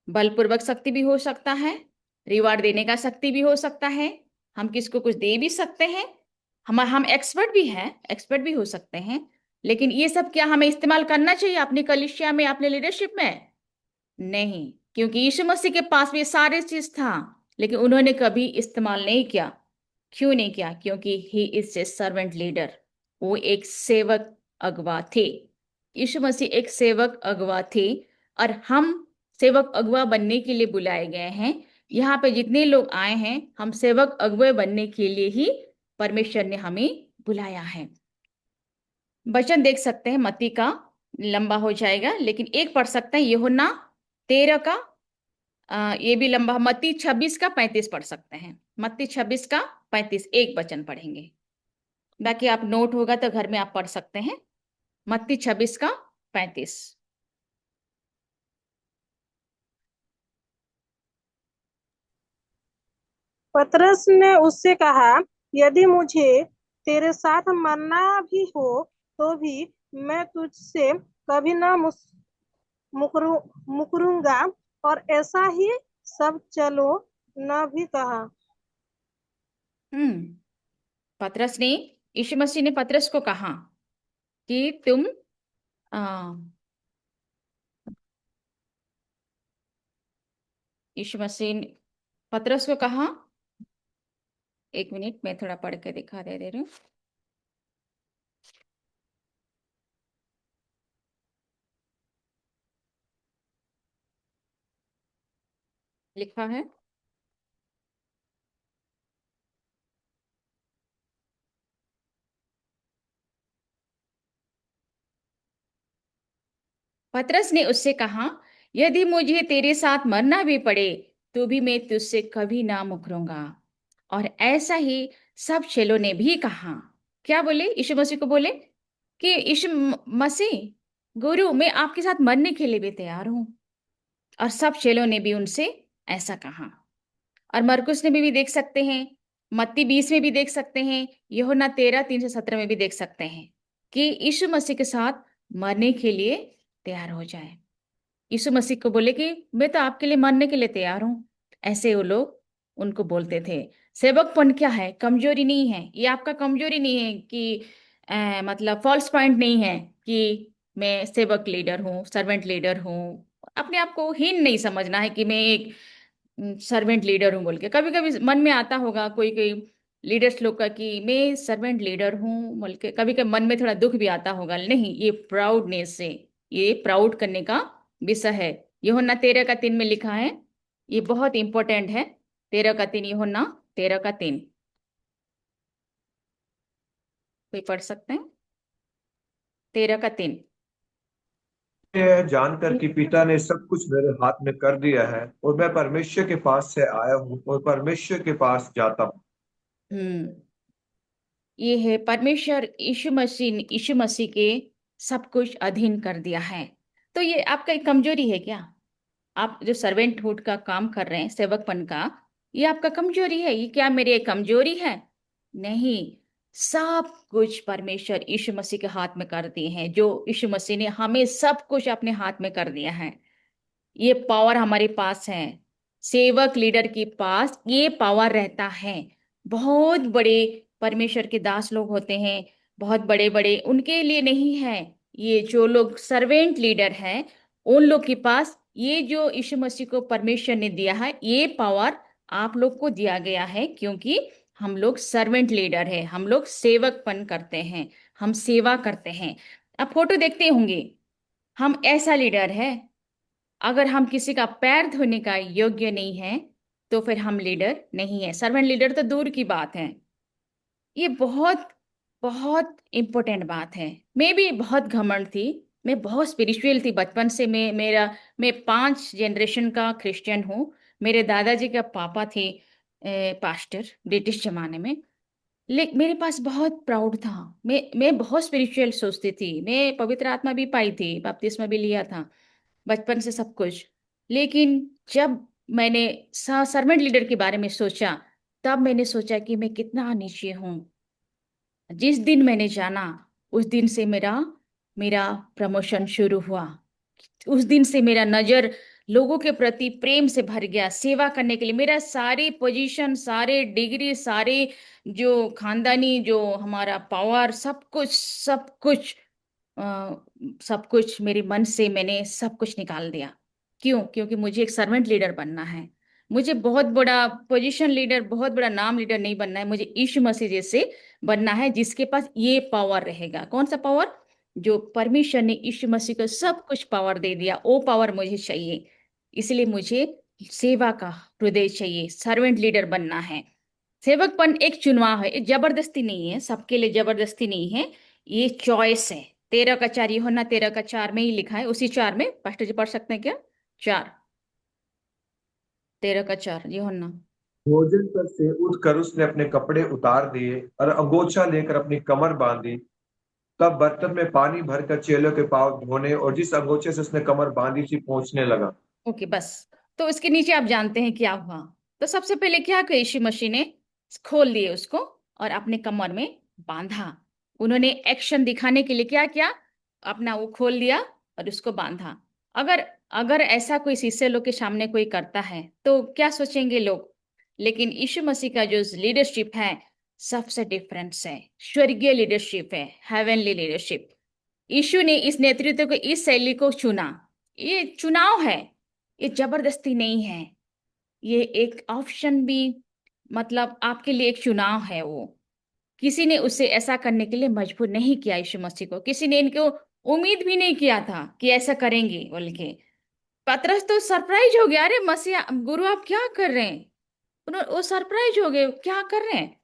बलपूर्वक शक्ति भी हो सकता है, रिवार्ड देने का शक्ति भी हो सकता है, हम किसको कुछ दे भी सकते हैं, हम एक्सपर्ट भी हैं, एक्सपर्ट भी हो सकते हैं। लेकिन ये सब क्या हमें इस्तेमाल करना चाहिए अपनी कलीसिया में, अपने लीडरशिप में? नहीं, क्योंकि यीशु मसीह के पास भी सारे चीज था, लेकिन उन्होंने कभी इस्तेमाल नहीं किया। क्यों नहीं किया? क्योंकि he is a servant leader, वो एक सेवक अगुवा थे। यीशु मसीह एक सेवक अगुवा थे, और हम सेवक अगुवा बनने के लिए बुलाए गए हैं। यहाँ पे जितने लोग आए हैं, हम सेवक अगुवे बनने के लिए ही परमेश्वर ने हमें बुलाया है। वचन देख सकते हैं, मत्ती का लंबा हो जाएगा, लेकिन एक पढ़ सकते हैं, यूहन्ना 13 का ये भी लंबा, मत्ती 26 का 35 पढ़ सकते हैं। मत्ती 26 का 35 एक वचन पढ़ेंगे। बाकी आप नोट होगा तो घर में आप पढ़ सकते हैं। मत्ती 26 का 35। पतरस ने उससे कहा, यदि मुझे तेरे साथ मरना भी हो तो भी मैं तुझसे कभी ना मुकरू मुकरूंगा। और ऐसा ही सब चलो न भी कहा। हम्म पतरस ने यीशु मसीह ने पतरस को कहा कि तुम आ, यीशु मसीह ने पतरस को कहा, एक मिनट मैं थोड़ा पढ़ के दिखा दे रही हूँ। लिखा है, पतरस ने उससे कहा, यदि मुझे तेरे साथ मरना भी पड़े तो भी मैं तुझसे कभी ना मुकरूंगा। और ऐसा ही सब चेलों ने भी कहा। क्या बोले? यीशु मसीह को बोले कि यीशु मसीह, गुरु, मैं आपके साथ मरने के लिए भी तैयार हूं। और सब चेलों ने भी उनसे ऐसा कहा। और मरकुस ने भी देख सकते हैं, मत्ती 20 में भी देख सकते हैं, यूहन्ना 13:3 से 17 में भी देख सकते हैं कि यीशु मसीह के साथ मरने के लिए तैयार हो जाए। यीशु मसीह को बोले कि मैं तो आपके लिए मरने के लिए तैयार हूं। ऐसे वो लोग उनको बोलते थे। सेवकपन क्या है? कमजोरी नहीं है। ये आपका कमजोरी नहीं है कि मतलब फॉल्स पॉइंट नहीं है कि मैं सेवक लीडर हूँ, सर्वेंट लीडर हूँ। अपने आप को हीन नहीं समझना है कि मैं एक सर्वेंट लीडर हूँ बोल के। कभी कभी मन में आता होगा कोई कोई लीडर्स लोग का कि मैं सर्वेंट लीडर हूँ बोल के, कभी कभी मन में थोड़ा दुख भी आता होगा। नहीं, ये प्राउडनेस से, ये प्राउड करने का विषय है। यूहन्ना 13:3 में लिखा है, ये बहुत इंपॉर्टेंट है। 13:3, यूहन्ना 13:3, कोई पढ़ सकते हैं? 13:3। यह जानकर कि पिता ने सब कुछ मेरे हाथ में कर दिया है और मैं परमेश्वर के पास से आया हूँ और परमेश्वर के पास जाता हूँ। हम्म ये है परमेश्वर, यीशु मसीह के सब कुछ अधीन कर दिया है। तो ये आपका एक कमजोरी है क्या? आप जो सर्वेंटहुड का काम कर रहे हैं, सेवकपन का, ये आपका कमजोरी है? ये क्या मेरी एक कमजोरी है? नहीं, सब कुछ परमेश्वर यीशु मसीह के हाथ में कर दिए हैं। जो यीशु मसीह ने हमें सब कुछ अपने हाथ में कर दिया है, ये पावर हमारे पास है। सेवक लीडर के पास ये पावर रहता है। बहुत बड़े परमेश्वर के दास लोग होते हैं, बहुत बड़े बड़े, उनके लिए नहीं है। ये जो लोग सर्वेंट लीडर हैं, उन लोग के पास ये जो यीशु मसीह को परमेश्वर ने दिया है, ये पावर आप लोग को दिया गया है। क्योंकि हम लोग सर्वेंट लीडर है, हम लोग सेवकपन करते हैं, हम सेवा करते हैं। आप फोटो देखते होंगे, हम ऐसा लीडर है, अगर हम किसी का पैर धोने का योग्य नहीं है तो फिर हम लीडर नहीं है। सर्वेंट लीडर तो दूर की बात है। ये बहुत बहुत इम्पोर्टेंट बात है। मैं भी बहुत घमंड थी, मैं बहुत स्पिरिचुअल थी बचपन से। मैं 5 जनरेशन का क्रिश्चियन हूँ। मेरे दादाजी का पापा थे पास्टर ब्रिटिश जमाने में। लेकिन मेरे पास बहुत प्राउड था। मैं बहुत स्पिरिचुअल सोचती थी। मैं पवित्र आत्मा भी पाई थी, बपतिस्मा भी लिया था बचपन से, सब कुछ। लेकिन जब मैंने सर्वेंट लीडर के बारे में सोचा, तब मैंने सोचा कि मैं कितना नीचे हूँ। जिस दिन मैंने जाना, उस दिन से मेरा मेरा प्रमोशन शुरू हुआ। उस दिन से मेरा नजर लोगों के प्रति प्रेम से भर गया, सेवा करने के लिए। मेरा सारी पोजीशन, सारे डिग्री, सारे जो खानदानी, जो हमारा पावर, अ, सब कुछ मेरे मन से मैंने सब कुछ निकाल दिया। क्यों? क्योंकि मुझे एक सर्वेंट लीडर बनना है। मुझे बहुत बड़ा पोजीशन लीडर, बहुत बड़ा नाम लीडर नहीं बनना है। मुझे यीशु मसीह जैसे बनना है, जिसके पास ये पावर रहेगा। कौन सा पावर? जो परमेश्वर ने यीशु मसीह को सब कुछ पावर दे दिया, वो पावर मुझे चाहिए। इसलिए मुझे सेवा का हृदय चाहिए, सर्वेंट लीडर बनना है। सेवकपन एक चुनाव है, एक जबरदस्ती नहीं है, सबके लिए जबरदस्ती नहीं है, ये चॉइस है। 13:4, यूहन्ना 13:4 में ही लिखा है। उसी 4 में पास्टर जी पढ़ सकते हैं क्या? 4। 13 का 4 यूहन्ना। भोजन पर से उठकर उसने अपने कपड़े उतार दिए और अंगोछा लेकर अपनी कमर बांधी। तब बर्तन में पानी भरकर चेलों के पाँव धोने और जिस अंगोछे से उसने कमर बांधी थी पहुंचने लगा। ओके बस। तो उसके नीचे आप जानते हैं क्या हुआ। तो सबसे पहले क्या किया, यीशु मसीह ने खोल दिए उसको और अपने कमर में बांधा। उन्होंने एक्शन दिखाने के लिए क्या किया, अपना वो खोल दिया और उसको बांधा। अगर अगर ऐसा कोई शीशे लोग के सामने कोई करता है तो क्या सोचेंगे लोग। लेकिन यीशु मसीह का जो लीडरशिप है सबसे डिफरेंस है, स्वर्गीय लीडरशिप है, हेवनली लीडरशिप। यीशु ने इस नेतृत्व को, इस शैली को चुना। ये चुनाव है, ये जबरदस्ती नहीं है। ये एक ऑप्शन भी, मतलब आपके लिए एक चुनाव है वो। किसी ने उसे ऐसा करने के लिए मजबूर नहीं किया यीशु मसीह को। किसी ने इनको उम्मीद भी नहीं किया था कि ऐसा करेंगे बोल के। पतरस तो सरप्राइज हो गया, अरे मसीह गुरु आप क्या कर रहे हैं। उन्होंने वो सरप्राइज हो गए, क्या कर रहे हैं,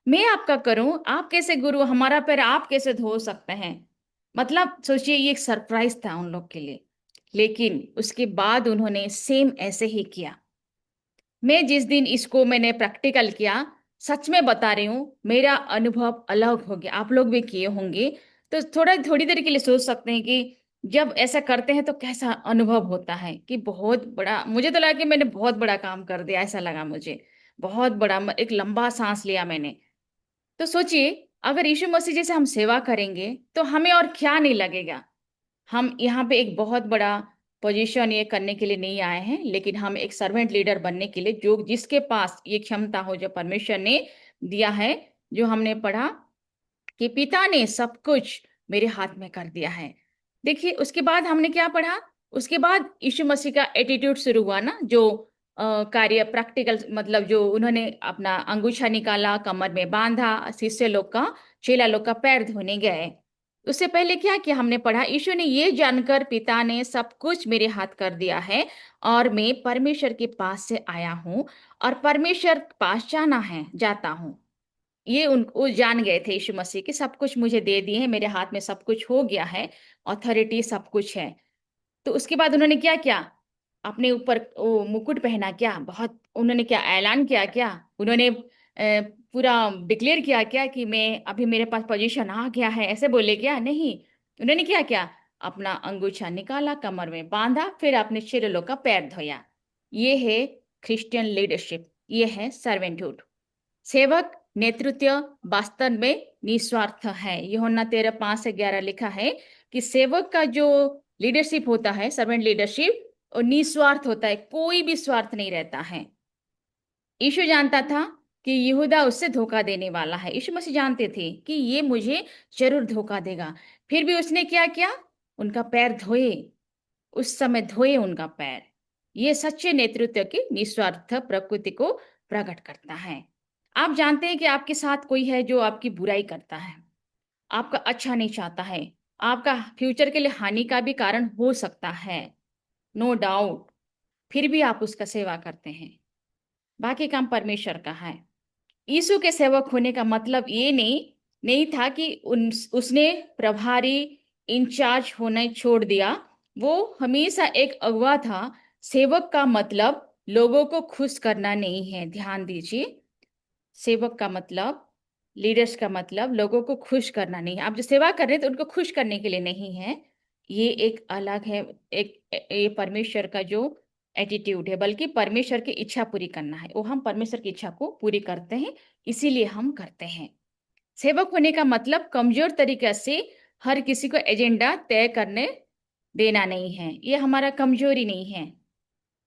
मैं आपका करूं, आप कैसे गुरु, हमारा पैर आप कैसे धो सकते हैं। मतलब सोचिए ये एक सरप्राइज था उन लोग के लिए। लेकिन उसके बाद उन्होंने सेम ऐसे ही किया। मैं जिस दिन इसको मैंने प्रैक्टिकल किया, सच में बता रही हूँ, मेरा अनुभव अलग हो गया। आप लोग भी किए होंगे तो थोड़ा थोड़ी देर के लिए सोच सकते हैं कि जब ऐसा करते हैं तो कैसा अनुभव होता है। कि बहुत बड़ा, मुझे तो लगा कि मैंने बहुत बड़ा काम कर दिया, ऐसा लगा मुझे। बहुत बड़ा, एक लंबा सांस लिया मैंने। तो सोचिए अगर यीशु मसीह जैसे हम सेवा करेंगे तो हमें और क्या नहीं लगेगा। हम यहाँ पे एक बहुत बड़ा पोजीशन ये करने के लिए नहीं आए हैं, लेकिन हम एक सर्वेंट लीडर बनने के लिए, जो जिसके पास ये क्षमता हो जो परमेश्वर ने दिया है। जो हमने पढ़ा कि पिता ने सब कुछ मेरे हाथ में कर दिया है। देखिए उसके बाद हमने क्या पढ़ा, उसके बाद यीशु मसीह का एटीट्यूड शुरू हुआ ना, जो कार्य प्रैक्टिकल, मतलब जो उन्होंने अपना अंगूछा निकाला, कमर में बांधा, शिष्य लोग का, चेला लोग का पैर धोने गए। उससे पहले क्या किया हमने पढ़ा, यीशु ने ये जानकर पिता ने सब कुछ मेरे हाथ कर दिया है और मैं परमेश्वर के पास से आया हूँ और परमेश्वर के पास जाना है, जाता हूँ। ये उनको जान गए थे यीशु मसीह कि सब कुछ मुझे दे दिए हैं, मेरे हाथ में सब कुछ हो गया है, अथॉरिटी सब कुछ है। तो उसके बाद उन्होंने क्या किया, अपने ऊपर वो मुकुट पहना, क्या बहुत उन्होंने क्या ऐलान किया, क्या उन्होंने पूरा डिक्लेयर किया क्या कि मैं अभी मेरे पास पोजीशन आ गया है, ऐसे बोले क्या, नहीं। उन्होंने क्या किया, अपना अंगूछा निकाला, कमर में बांधा, फिर अपने चेलों का पैर धोया। ये है क्रिश्चियन लीडरशिप, ये है सर्वेंटहुड। सेवक नेतृत्व वास्तव में निस्वार्थ है। यूहन्ना 13:5 से 11 लिखा है कि सेवक का जो लीडरशिप होता है, सर्वेंट लीडरशिप, और निस्वार्थ होता है, कोई भी स्वार्थ नहीं रहता है। यीशु जानता था कि यहूदा उससे धोखा देने वाला है। यीशु मसीह जानते थे कि ये मुझे जरूर धोखा देगा। फिर भी उसने क्या किया, उनका पैर धोए, उस समय धोए उनका पैर। ये सच्चे नेतृत्व की निस्वार्थ प्रकृति को प्रकट करता है। आप जानते हैं कि आपके साथ कोई है जो आपकी बुराई करता है, आपका अच्छा नहीं चाहता है, आपका फ्यूचर के लिए हानि का भी कारण हो सकता है, नो डाउट। फिर भी आप उसका सेवा करते हैं। बाकी काम परमेश्वर का है। यीशु के सेवक होने का मतलब ये नहीं नहीं था कि उसने प्रभारी इंचार्ज होना छोड़ दिया। वो हमेशा एक अगुवा था। सेवक का मतलब लोगों को खुश करना नहीं है, ध्यान दीजिए। सेवक का मतलब, लीडर्स का मतलब लोगों को खुश करना नहीं है। आप जो सेवा कर रहे हैं तो उनको खुश करने के लिए नहीं है। ये एक अलग है। एक ये परमेश्वर का जो एटीट्यूड है, बल्कि परमेश्वर की इच्छा पूरी करना है। वो हम परमेश्वर की इच्छा को पूरी करते हैं, इसीलिए हम करते हैं। सेवक होने का मतलब कमजोर तरीके से हर किसी को एजेंडा तय करने देना नहीं है। ये हमारा कमजोरी नहीं है।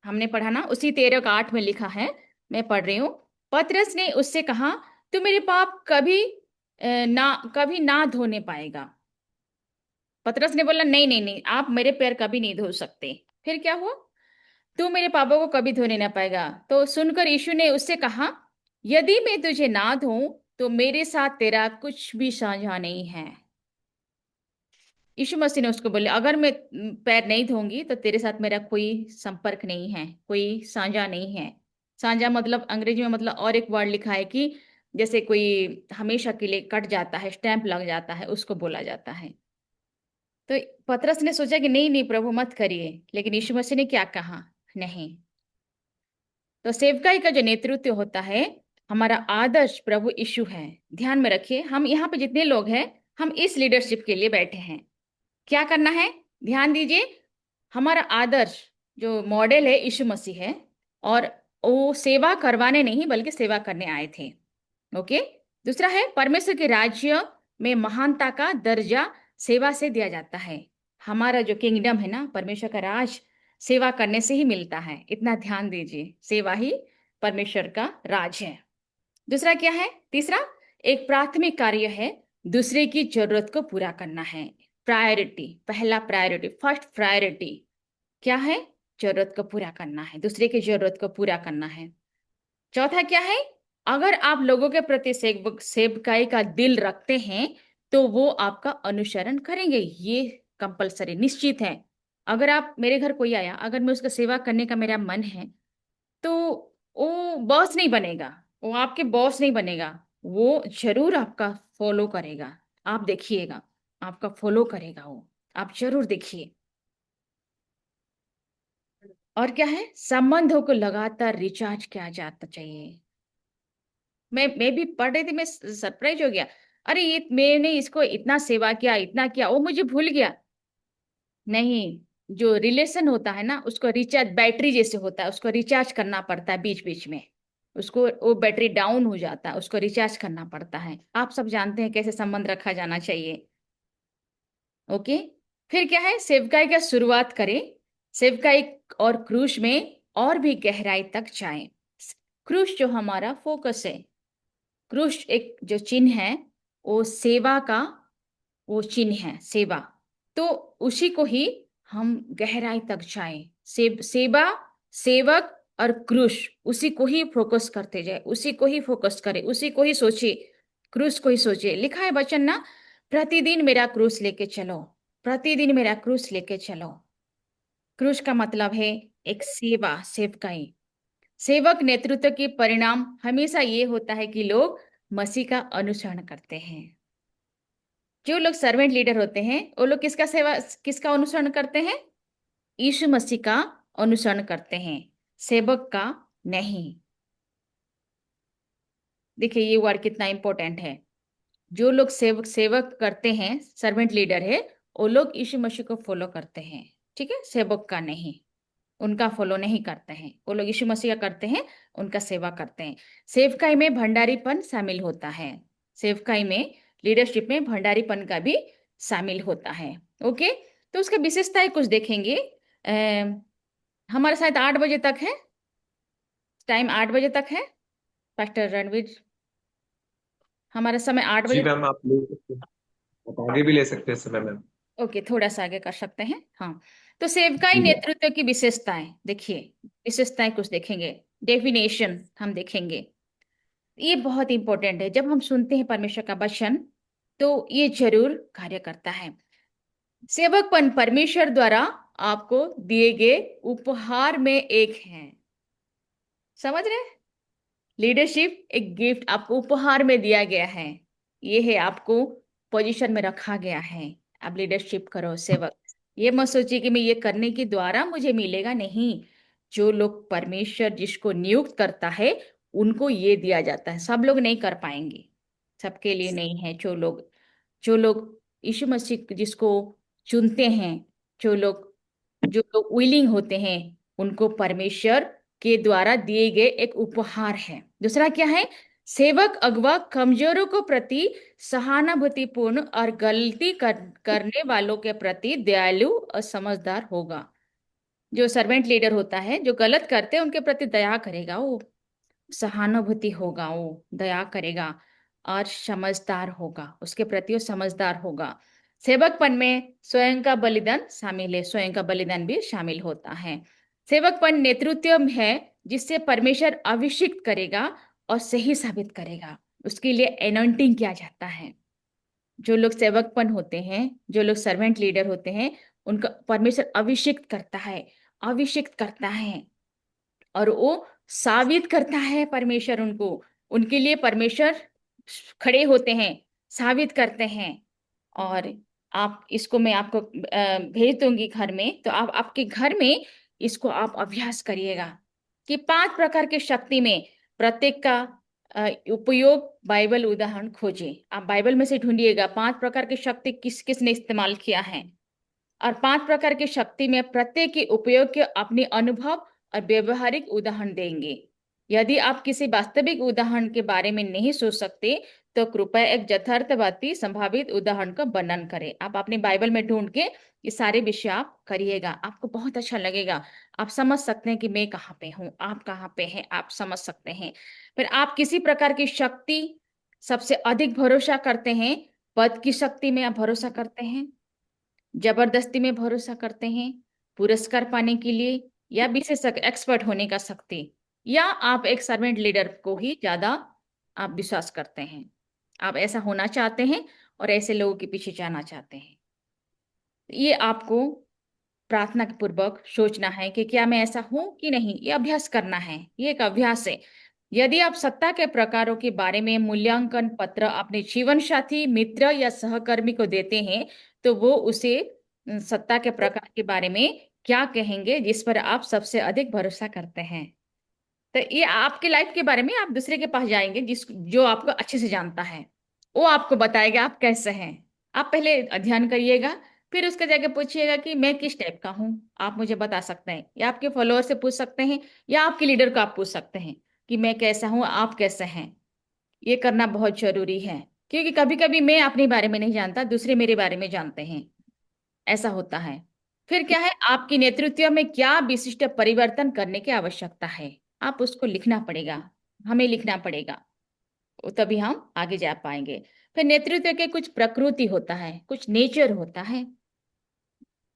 हमने पढ़ा ना, उसी 13 का 8 में लिखा है, मैं पढ़ रही हूँ। पतरस ने उससे कहा, तू मेरे पाप कभी ना धोने पाएगा। पतरस ने बोला, नहीं नहीं नहीं, आप मेरे पैर कभी नहीं धो सकते। फिर क्या हुआ, तू मेरे पापों को कभी धोने ना पाएगा। तो सुनकर यीशु ने उससे कहा, यदि मैं तुझे ना धोऊं तो मेरे साथ तेरा कुछ भी साझा नहीं है। यीशु मसीह ने उसको बोले, अगर मैं पैर नहीं धोऊंगी तो तेरे साथ मेरा कोई संपर्क नहीं है, कोई साझा नहीं है। साझा मतलब अंग्रेजी में, मतलब और एक वर्ड लिखा है कि जैसे कोई हमेशा के लिए कट जाता है, स्टैंप लग जाता है, उसको बोला जाता है। तो पतरस ने सोचा कि नहीं नहीं प्रभु मत करिए, लेकिन यीशु मसीह ने क्या कहा, नहीं, तो सेवकाई का जो नेतृत्व होता है, हमारा आदर्श प्रभु यीशु है। ध्यान में रखिए, हम यहाँ पे जितने लोग हैं, हम इस लीडरशिप के लिए बैठे हैं। क्या करना है, ध्यान दीजिए। हमारा आदर्श जो मॉडल है यीशु मसीह है, और वो सेवा करवाने नहीं बल्कि सेवा करने आए थे। ओके। दूसरा है, परमेश्वर के राज्य में महानता का दर्जा सेवा से दिया जाता है। हमारा जो किंगडम है ना, परमेश्वर का राज सेवा करने से ही मिलता है। इतना ध्यान दीजिए, सेवा ही परमेश्वर का राज है। दूसरा क्या है, तीसरा, एक प्राथमिक कार्य है, दूसरे की जरूरत को पूरा करना है। प्रायोरिटी, पहला प्रायोरिटी, फर्स्ट प्रायोरिटी क्या है, जरूरत को पूरा करना है, दूसरे की जरूरत को पूरा करना है। चौथा क्या है, अगर आप लोगों के प्रति सेवकाई का दिल रखते हैं तो वो आपका अनुसरण करेंगे, ये कंपलसरी, निश्चित है। अगर आप, मेरे घर कोई आया, अगर मैं उसका सेवा करने का मेरा मन है, तो वो बॉस नहीं बनेगा, वो आपके बॉस नहीं बनेगा, वो जरूर आपका फॉलो करेगा। आप देखिएगा, आपका फॉलो करेगा वो, आप जरूर देखिए। और क्या है, संबंधों को लगातार रिचार्ज किया जाता चाहिए। मैं भी पढ़ रही थी, मैं सरप्राइज हो गया। अरे ये मैंने इसको इतना सेवा किया, इतना किया, वो मुझे भूल गया। नहीं, जो रिलेशन होता है ना, उसको रिचार्ज, बैटरी जैसे होता है, उसको रिचार्ज करना पड़ता है बीच बीच में। उसको, वो बैटरी डाउन हो जाता है, उसको रिचार्ज करना पड़ता है। आप सब जानते हैं कैसे संबंध रखा जाना चाहिए। ओके। फिर क्या है, सेवकाई का शुरुआत करें, सेवकाई और क्रूश में और भी गहराई तक जाएं। क्रूश जो हमारा फोकस है, क्रूश एक जो चिन्ह है, वो सेवा का, वो चिन्ह है सेवा। तो उसी को ही हम गहराई तक जाएं, सेवा, सेवक और क्रूश, उसी को ही फोकस करते जाए, उसी को ही फोकस करें, उसी को ही सोचिए, क्रूस को ही सोचिए। लिखा है वचन ना, प्रतिदिन मेरा क्रूस लेके चलो, प्रतिदिन मेरा क्रूस लेके चलो। क्रूस का मतलब है एक सेवा, सेवकाई। सेवक नेतृत्व के परिणाम हमेशा ये होता है कि लोग मसीह का अनुसरण करते हैं। जो लोग सर्वेंट लीडर होते हैं, वो लोग किसका सेवा, किसका अनुसरण करते हैं, यीशु मसीह का अनुसरण करते हैं, सेवक का नहीं। देखिए ये वर्ड कितना इंपॉर्टेंट है। जो लोग सेवक सेवक करते हैं, सर्वेंट लीडर है, वो लोग यीशु मसीह को फॉलो करते हैं, ठीक है, सेवक का नहीं, उनका फॉलो नहीं करते हैं। वो लोग यीशु मसीह का करते हैं, उनका सेवा करते हैं। सेवकाई में भंडारीपन शामिल होता है, सेवकाई में, लीडरशिप में भंडारीपन का भी शामिल होता है। ओके। तो उसकी विशेषताएं कुछ देखेंगे। हमारे साथ 8 बजे तक है टाइम, 8 बजे तक है पास्टर रणवीर, हमारा समय 8 बजे। जी मैम, आप ले सकते हैं, आप आगे भी ले सकते हैं समय मैम। ओके, थोड़ा सा आगे कर सकते हैं, हाँ। तो सेवकाई जी मैम। नेतृत्व की विशेषताएं देखिए, विशेषताएं कुछ देखेंगे, डेफिनेशन हम देखेंगे। ये बहुत इंपॉर्टेंट है, जब हम सुनते हैं परमेश्वर का वचन तो ये जरूर कार्य करता है। सेवकपन परमेश्वर द्वारा आपको दिए गए उपहार में एक है, समझ रहे, लीडरशिप एक गिफ्ट आपको उपहार में दिया गया है। ये है, आपको पोजीशन में रखा गया है, आप लीडरशिप करो, सेवक। ये मत सोचिए कि मैं ये करने के द्वारा मुझे मिलेगा, नहीं। जो लोग परमेश्वर जिसको नियुक्त करता है, उनको ये दिया जाता है। सब लोग नहीं कर पाएंगे, सबके लिए नहीं है। जो लोग यीशु मसीह जिसको चुनते हैं, जो लोग जो लोग विलिंग होते हैं, उनको परमेश्वर के द्वारा दिए गए एक उपहार है। दूसरा क्या है, सेवक अगुआ कमजोरों को प्रति सहानुभूतिपूर्ण और गलती करने वालों के प्रति दयालु और समझदार होगा। जो सर्वेंट लीडर होता है, जो गलत करते हैं उनके प्रति दया करेगा, वो सहानुभूति होगा, वो दया करेगा और समझदार होगा, उसके प्रति वो समझदार होगा। सेवकपन में स्वयं का बलिदान शामिल है, स्वयं का बलिदान भी शामिल होता है। सेवकपन नेतृत्व है जिससे परमेश्वर अभिषिक्त करेगा और सही साबित करेगा, उसके लिए एनॉइंटिंग किया जाता है। जो लोग सेवकपन होते हैं, जो लोग सर्वेंट लीडर होते हैं, उनका परमेश्वर अभिषिक्त करता है, अभिषिक्त करता है, और वो साबित करता है परमेश्वर उनको, उनके लिए परमेश्वर खड़े होते हैं, साबित करते हैं। और आप इसको, मैं आपको भेज दूंगी घर में, तो आप आपके घर में इसको आप अभ्यास करिएगा। कि 5 प्रकार की शक्ति में प्रत्येक का उपयोग बाइबल उदाहरण खोजें। आप बाइबल में से ढूंढिएगा 5 प्रकार की शक्ति किस किस ने इस्तेमाल किया है, और 5 प्रकार की शक्ति में प्रत्येक के उपयोग के अपने अनुभव और व्यवहारिक उदाहरण देंगे। यदि आप किसी वास्तविक उदाहरण के बारे में नहीं सोच सकते तो कृपया एक यथार्थवादी संभावित उदाहरण का वर्णन करें। आप अपनी बाइबल में ढूंढ के ये सारे विषय आप करिएगा, आपको बहुत अच्छा लगेगा। आप समझ सकते हैं कि मैं कहाँ पे हूँ, आप कहाँ पे हैं, आप समझ सकते हैं। फिर आप किसी प्रकार की शक्ति सबसे अधिक भरोसा करते हैं? पद की शक्ति में आप भरोसा करते हैं, जबरदस्ती में भरोसा करते हैं, पुरस्कार पाने के लिए, या विशेषज्ञ एक्सपर्ट होने का शक्ति, या आप एक सर्वेंट लीडर को ही ज्यादा आप विश्वास करते हैं? आप ऐसा होना चाहते हैं और ऐसे लोगों के पीछे जाना चाहते हैं? ये आपको प्रार्थना पूर्वक सोचना है कि क्या मैं ऐसा हूं कि नहीं। ये अभ्यास करना है, ये एक अभ्यास है। यदि आप सत्ता के प्रकारों के बारे में मूल्यांकन पत्र अपने जीवन साथी, मित्र या सहकर्मी को देते हैं तो वो उसे सत्ता के प्रकार के बारे में क्या कहेंगे जिस पर आप सबसे अधिक भरोसा करते हैं? तो ये आपके लाइफ के बारे में आप दूसरे के पास जाएंगे जो आपको अच्छे से जानता है, वो आपको बताएगा आप कैसे हैं। आप पहले अध्ययन करिएगा, फिर उसके जाके पूछिएगा कि मैं किस टाइप का हूँ, आप मुझे बता सकते हैं, या आपके फॉलोअर से पूछ सकते हैं, या आपके लीडर को आप पूछ सकते हैं कि मैं कैसा हूँ, आप कैसे हैं। ये करना बहुत जरूरी है, क्योंकि कभी कभी मैं अपने बारे में नहीं जानता, दूसरे मेरे बारे में जानते हैं, ऐसा होता है। फिर क्या है, आपके नेतृत्व में क्या विशिष्ट परिवर्तन करने की आवश्यकता है, आप उसको लिखना पड़ेगा, हमें लिखना पड़ेगा, तभी हम आगे जा पाएंगे। फिर नेतृत्व के कुछ प्रकृति होता है, कुछ नेचर होता है।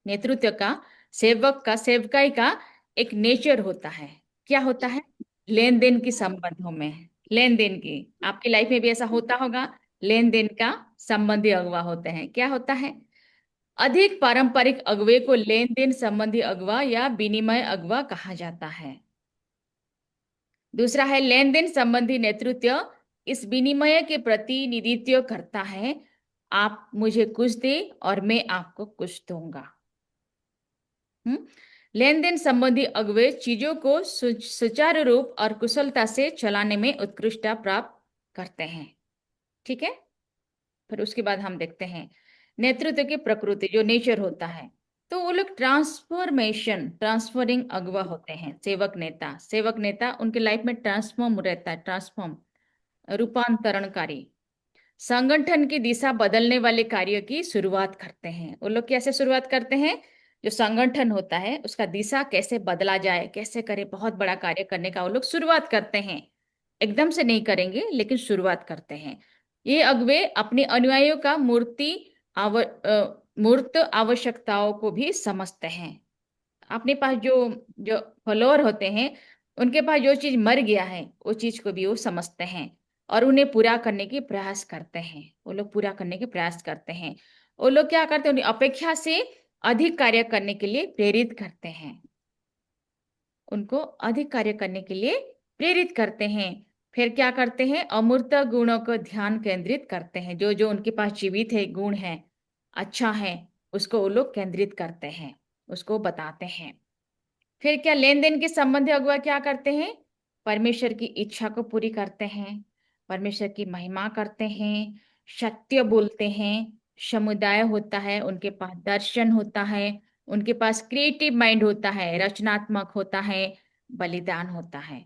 नेतृत्व का, सेवक का, सेवकाई का एक नेचर होता है। क्या होता है? लेन देन की संबंधों में, लेन देन की, आपकी लाइफ में भी ऐसा होता होगा, लेन देन का संबंधी अगुवा होते हैं। क्या होता है? अधिक पारंपरिक अगुवे को लेन देन संबंधी अगुवा या विनिमय अगुवा कहा जाता है। दूसरा है लेन देन संबंधी नेतृत्व, इस विनिमय के प्रतिनिधित्व करता है, आप मुझे कुछ दे और मैं आपको कुछ दूंगा। लेन देन संबंधी अगुवे चीजों को सुचारू रूप और कुशलता से चलाने में उत्कृष्टता प्राप्त करते हैं। ठीक है, फिर उसके बाद हम देखते हैं नेतृत्व की प्रकृति, जो नेचर होता है। तो वो लोग ट्रांसफरिंग अगुवा होते हैं। सेवक नेता, सेवक नेता उनके लाइफ में ट्रांसफॉर्म रहता है, ट्रांसफॉर्म, रूपांतरणकारी, संगठन की दिशा बदलने वाले कार्य की शुरुआत करते हैं। वो लोग कैसे शुरुआत करते हैं? जो संगठन होता है उसका दिशा कैसे बदला जाए, कैसे करे, बहुत बड़ा कार्य करने का वो लोग शुरुआत करते हैं। एकदम से नहीं करेंगे लेकिन शुरुआत करते हैं। ये अगुवे अपने अनुयायियों का मूर्त आवश्यकताओं को भी समझते हैं। अपने पास जो जो फॉलोअर होते हैं उनके पास जो चीज मर गया है वो चीज को भी वो समझते हैं और उन्हें पूरा करने की प्रयास करते हैं। वो लोग पूरा करने के प्रयास करते हैं। वो लोग क्या करते हैं? उन्हें अपेक्षा से अधिक कार्य करने के लिए प्रेरित करते हैं, उनको अधिक कार्य करने के लिए प्रेरित करते हैं। फिर क्या करते हैं? अमूर्त गुणों को ध्यान केंद्रित करते हैं। जो जो उनके पास जीवित है, गुण है, अच्छा है, उसको वो लोग केंद्रित करते हैं, उसको बताते हैं। फिर क्या लेन देन के संबंधी अगुवा क्या करते हैं? परमेश्वर की इच्छा को पूरी करते हैं, परमेश्वर की महिमा करते हैं, सत्य बोलते हैं, समुदाय होता है, उनके पास दर्शन होता है, उनके पास क्रिएटिव माइंड होता है, रचनात्मक होता है, बलिदान होता है।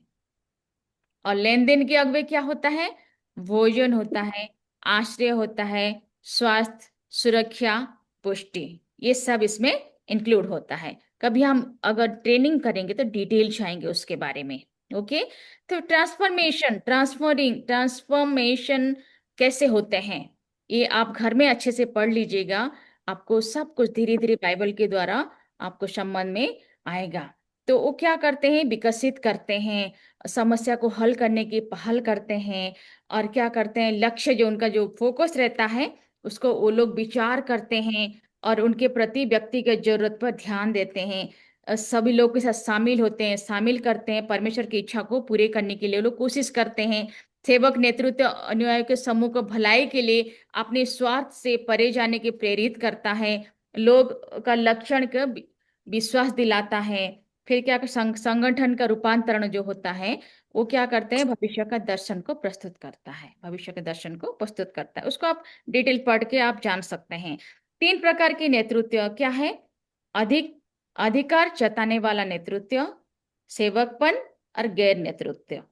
और लेन देन के अगुवे क्या होता है? भोजन होता है, आश्रय होता है, स्वास्थ्य, सुरक्षा, पुष्टि, ये सब इसमें इंक्लूड होता है। कभी हम अगर ट्रेनिंग करेंगे तो डिटेल जाएंगे उसके बारे में। ओके, तो ट्रांसफॉर्मेशन कैसे होते हैं ये आप घर में अच्छे से पढ़ लीजिएगा, आपको सब कुछ धीरे धीरे बाइबल के द्वारा आपको समझ में आएगा। तो वो क्या करते हैं? विकसित करते हैं, समस्या को हल करने की पहल करते हैं, और क्या करते हैं? लक्ष्य जो उनका जो फोकस रहता है उसको वो लोग विचार करते हैं और उनके प्रति व्यक्तिगत जरूरत पर ध्यान देते हैं। सभी लोग के साथ शामिल होते हैं, शामिल करते हैं, परमेश्वर की इच्छा को पूरे करने के लिए वो लोग कोशिश करते हैं। सेवक नेतृत्व अनुयायियों के समूह को भलाई के लिए अपने स्वार्थ से परे जाने के प्रेरित करता है, लोग का लक्षण का विश्वास दिलाता है, फिर क्या संगठन का रूपांतरण जो होता है वो क्या करते हैं, भविष्य का दर्शन को प्रस्तुत करता है, भविष्य के दर्शन को प्रस्तुत करता है। उसको आप डिटेल पढ़ के आप जान सकते हैं। 3 प्रकार की नेतृत्व क्या है, अधिकार जताने वाला नेतृत्व, सेवकपन और गैर नेतृत्व।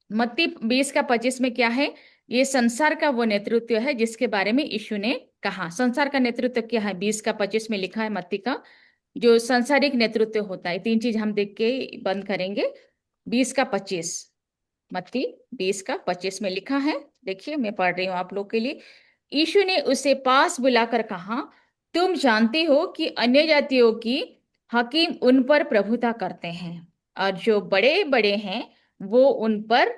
मत्ती 20:25 में क्या है, ये संसार का वो नेतृत्व है जिसके बारे में यीशु ने कहा। संसार का नेतृत्व क्या है, 20:25 में लिखा है मत्ती का, जो सांसारिक नेतृत्व होता है। 3 चीज हम देख के बंद करेंगे। 20:25, मत्ती 20:25 में लिखा है, देखिए मैं पढ़ रही हूँ आप लोग के लिए। यीशु ने उसे पास बुलाकर कहा, तुम जानते हो कि अन्य जातियों की हाकिम उन पर प्रभुता करते हैं और जो बड़े बड़े हैं वो उन पर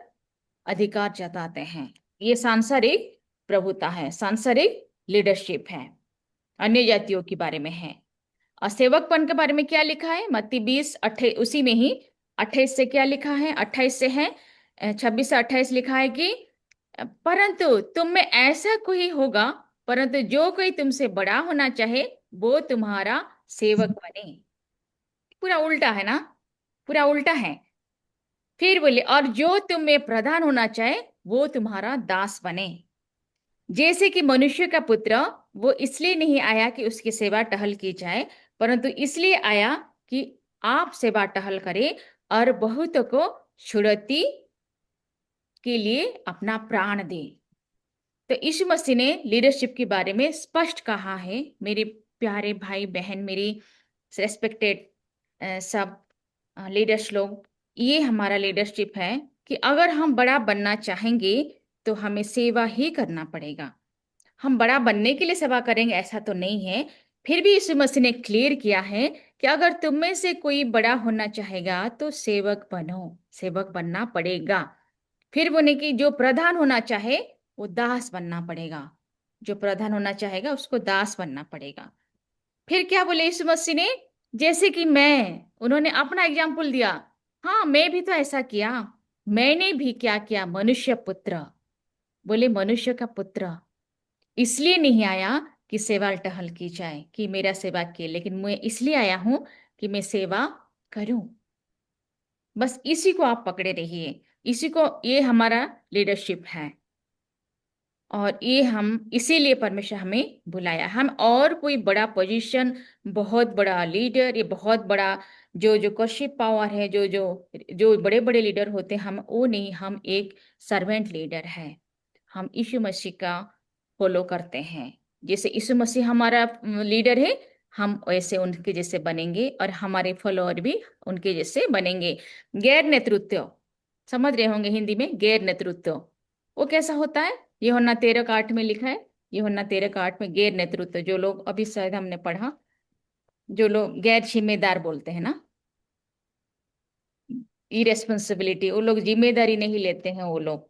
अधिकार जताते हैं। ये सांसारिक प्रभुता है, सांसारिक लीडरशिप है, अन्य जातियों के बारे में है। और सेवकपन के बारे में क्या लिखा है, मत्ती 20:28, उसी में ही 28 से क्या लिखा है, 28 से है 26 से 28 लिखा है कि परंतु तुम में ऐसा कोई होगा, परंतु जो कोई तुमसे बड़ा होना चाहे वो तुम्हारा सेवक बने। पूरा उल्टा है ना, पूरा उल्टा है। फिर बोले, और जो तुम में प्रधान होना चाहे वो तुम्हारा दास बने। जैसे कि मनुष्य का पुत्र वो इसलिए नहीं आया कि उसकी सेवा टहल की जाए, परंतु इसलिए आया कि आप सेवा टहल करें और बहुतों को छुड़ौती के लिए अपना प्राण दे। तो यीशु मसीह ने लीडरशिप के बारे में स्पष्ट कहा है। मेरे प्यारे भाई बहन, मेरी रेस्पेक्टेड सब लीडर्स लोग, ये हमारा लीडरशिप है कि अगर हम बड़ा बनना चाहेंगे तो हमें सेवा ही करना पड़ेगा। हम बड़ा बनने के लिए सेवा करेंगे ऐसा तो नहीं है। फिर भी यीशु मसीह ने क्लियर किया है कि अगर तुम में से कोई बड़ा होना चाहेगा तो सेवक बनो, सेवक बनना पड़ेगा। फिर बोले कि जो प्रधान होना चाहे वो दास बनना पड़ेगा, जो प्रधान होना चाहेगा उसको दास बनना पड़ेगा। फिर क्या बोले यीशु मसीह ने, जैसे कि उन्होंने अपना एग्जाम्पल दिया। हाँ, मैं भी तो ऐसा किया। मैंने भी क्या किया, मनुष्य पुत्र, बोले मनुष्य का पुत्र इसलिए नहीं आया कि सेवा टहल की जाए, कि मेरा सेवा किए, लेकिन मैं इसलिए आया हूं कि मैं सेवा करूं। बस इसी को आप पकड़े रहिए, इसी को, ये हमारा लीडरशिप है और ये हम इसीलिए परमेश्वर हमें बुलाया। हम और कोई बड़ा पोजीशन, बहुत बड़ा लीडर, ये बहुत बड़ा जो जो कर्शिप पावर है, जो जो जो बड़े बड़े लीडर होते हैं, हम वो नहीं, हम एक सर्वेंट लीडर है। हम यीशु मसीह का फॉलो करते हैं। जैसे यीशु मसीह हमारा लीडर है, हम वैसे उनके जैसे बनेंगे और हमारे फॉलोअर भी उनके जैसे बनेंगे। गैर नेतृत्व समझ रहे होंगे, हिंदी में गैर नेतृत्व वो कैसा होता है। यूहन्ना 13:8 में लिखा है, यूहन्ना 13:8 में गैर नेतृत्व, जो लोग अभी शायद हमने पढ़ा, जो लोग गैर जिम्मेदार बोलते हैं ना, इरेस्पॉन्सिबिलिटी, वो लोग जिम्मेदारी नहीं लेते हैं, वो लोग,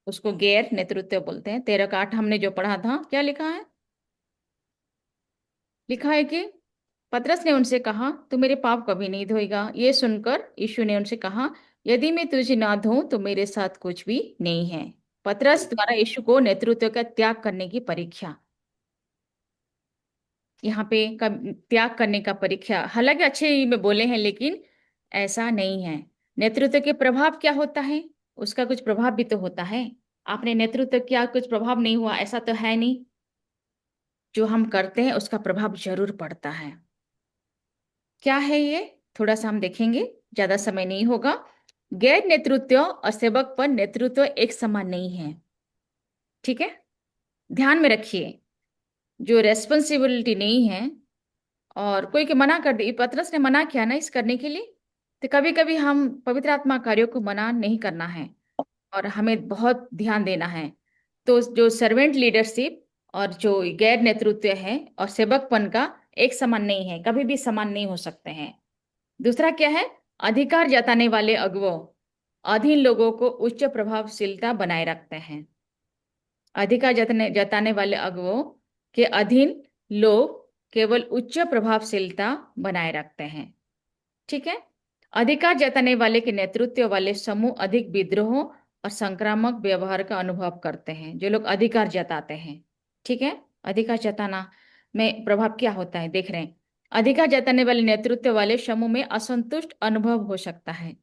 उसको गैर नेतृत्व बोलते हैं। 13:8 हमने जो पढ़ा था, क्या लिखा है, लिखा है कि पतरस ने उनसे कहा, तू मेरे पाप कभी नहीं धोएगा। ये सुनकर यीशु ने उनसे कहा, यदि मैं तुझे ना धोऊं तो मेरे साथ कुछ भी नहीं है। पतरस द्वारा यीशु को नेतृत्व का त्याग करने की परीक्षा, यहाँ पे त्याग करने का परीक्षा, हालांकि अच्छे में बोले हैं लेकिन ऐसा नहीं है। नेतृत्व के प्रभाव क्या होता है, उसका कुछ प्रभाव भी तो होता है। आपने नेतृत्व किया, कुछ प्रभाव नहीं हुआ ऐसा तो है नहीं। जो हम करते हैं उसका प्रभाव जरूर पड़ता है। क्या है ये, थोड़ा सा हम देखेंगे, ज्यादा समय नहीं होगा। गैर नेतृत्व और सेवक पर नेतृत्व एक समान नहीं है, ठीक है, ध्यान में रखिए। जो रेस्पॉन्सिबिलिटी नहीं है और कोई के मना कर दे, पतरस ने मना किया ना इस करने के लिए, तो कभी कभी हम पवित्र आत्मा कार्यों को मना नहीं करना है और हमें बहुत ध्यान देना है। तो जो सर्वेंट लीडरशिप और जो गैर नेतृत्व है और सेवकपन का एक समान नहीं है, कभी भी समान नहीं हो सकते हैं। दूसरा क्या है, अधिकार जताने वाले अगुवो अधीन लोगों को उच्च प्रभावशीलता बनाए रखते हैं। अधिकार जताने वाले अगुवों के अधीन लोग केवल उच्च प्रभावशीलता बनाए रखते हैं, ठीक है। अधिकार जताने वाले के नेतृत्व वाले समूह अधिक विद्रोह और संक्रामक व्यवहार का अनुभव करते हैं। जो लोग अधिकार जताते हैं, ठीक है, अधिकार जताना में प्रभाव क्या होता है देख रहे हैं। अधिकार जताने वाले नेतृत्व वाले समूह में असंतुष्ट अनुभव हो सकता है।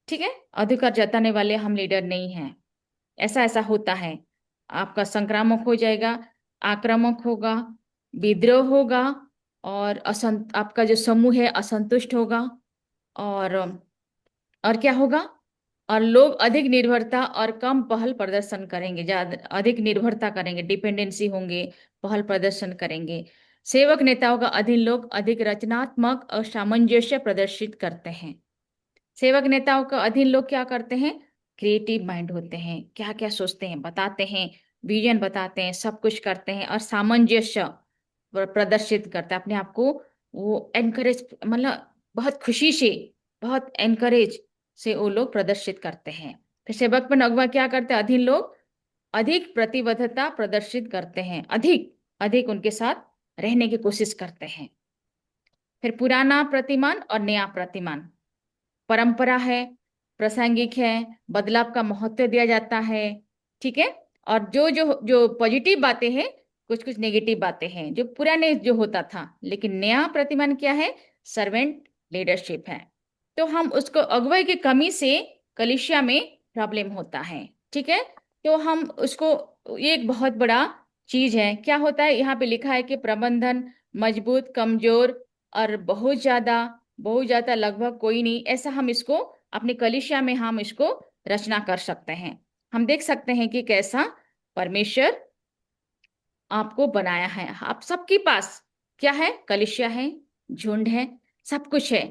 ठीक है, अधिकार जताने वाले हम लीडर नहीं हैं, ऐसा ऐसा होता है, आपका संक्रामक हो जाएगा, आक्रामक होगा, विद्रोह होगा, और आपका जो समूह है असंतुष्ट होगा, और और क्या होगा, और लोग अधिक निर्भरता और कम पहल प्रदर्शन करेंगे, ज्यादा अधिक निर्भरता करेंगे, डिपेंडेंसी होंगे, पहल प्रदर्शन करेंगे। सेवक नेताओं का अधीन लोग अधिक रचनात्मक और सामंजस्य प्रदर्शित करते हैं। सेवक नेताओं का अधीन लोग क्या करते हैं, क्रिएटिव माइंड होते हैं, क्या क्या सोचते हैं बताते हैं, विजन बताते हैं, सब कुछ करते हैं, और सामंजस्य प्रदर्शित करते हैं अपने आप को। वो एनकरेज, मतलब बहुत खुशी से, बहुत एनकरेज से वो लोग प्रदर्शित करते हैं। फिर सेवकपन अगुवा क्या करते हैं, अधीन लोग अधिक प्रतिबद्धता प्रदर्शित करते हैं, अधिक अधिक उनके साथ रहने की कोशिश करते हैं। फिर पुराना प्रतिमान और नया प्रतिमान, परंपरा है, प्रासंगिक है, बदलाव का महत्व दिया जाता है। ठीक है, और जो जो जो पॉजिटिव बातें हैं, कुछ कुछ नेगेटिव बातें हैं जो पुराने जो होता था। लेकिन नया प्रतिमान क्या है, सर्वेंट लीडरशिप है। तो हम उसको अगुवाई की कमी से कलीसिया में प्रॉब्लम होता है। ठीक है, तो हम उसको, ये एक बहुत बड़ा चीज है। क्या होता है, यहाँ पे लिखा है कि प्रबंधन मजबूत, कमजोर और बहुत ज्यादा, लगभग कोई नहीं, ऐसा हम इसको अपने कलीसिया में हम इसको रचना कर सकते हैं। हम देख सकते हैं कि कैसा परमेश्वर आपको बनाया है। आप सबके पास क्या है, कलीसिया है, झुंड है, सब कुछ है,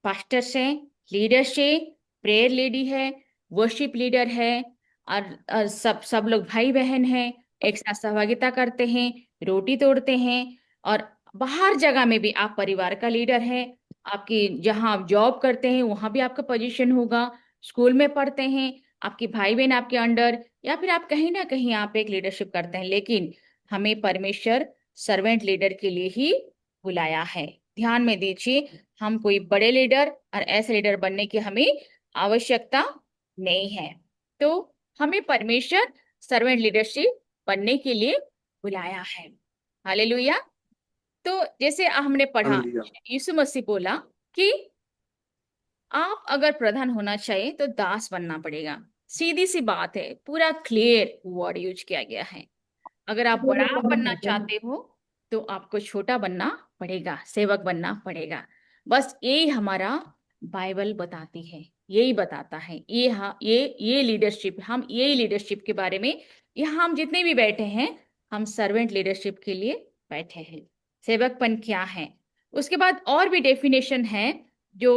पास्टर्स है, लीडर्स है, प्रेयर लेडी है, वर्शिप लीडर है, और सब सब लोग भाई बहन हैं, एक साथ सहभागिता करते हैं, रोटी तोड़ते हैं। और बाहर जगह में भी आप परिवार का लीडर है, आपकी जहाँ आप जॉब करते हैं वहां भी आपका पोजीशन होगा, स्कूल में पढ़ते हैं, आपके भाई बहन आपके अंडर, या फिर आप कहीं ना कहीं आप एक लीडरशिप करते हैं। लेकिन हमें परमेश्वर सर्वेंट लीडर के लिए ही बुलाया है। ध्यान में दीजिए, हम कोई बड़े लीडर और ऐसे लीडर बनने की हमें आवश्यकता नहीं है। तो हमें परमेश्वर सर्वेंट लीडरशिप बनने के लिए बुलाया है। हालेलुया। तो जैसे हमने पढ़ा, हालेलुया। यीशु मसीह बोला कि आप अगर प्रधान होना चाहिए तो दास बनना पड़ेगा। सीधी सी बात है, पूरा क्लियर वर्ड यूज किया गया है। अगर आप बड़ा बनना चाहते हो तो आपको छोटा बनना पड़ेगा, सेवक बनना पड़ेगा। बस यही हमारा बाइबल बताती है, यही बताता है। ये हाँ, ये लीडरशिप, हम यही लीडरशिप के बारे में, यहाँ हम जितने भी बैठे हैं, हम सर्वेंट लीडरशिप के लिए बैठे हैं। सेवकपन क्या है, उसके बाद और भी डेफिनेशन है जो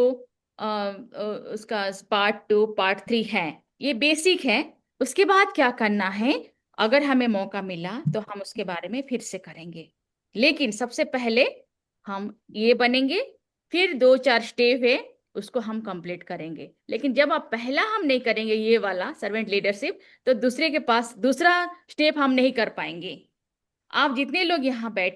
उसका पार्ट 2 पार्ट 3 है, ये बेसिक है। उसके बाद क्या करना है, अगर हमें मौका मिला तो हम उसके बारे में फिर से करेंगे। लेकिन सबसे पहले हम ये बनेंगे, फिर 2-4 स्टेप है उसको हम कंप्लीट करेंगे। लेकिन जब आप पहला हम नहीं करेंगे ये वाला सर्वेंट लीडरशिप, तो दूसरे के पास दूसरा स्टेप हम नहीं कर पाएंगे। आप जितने लोग यहाँ बैठे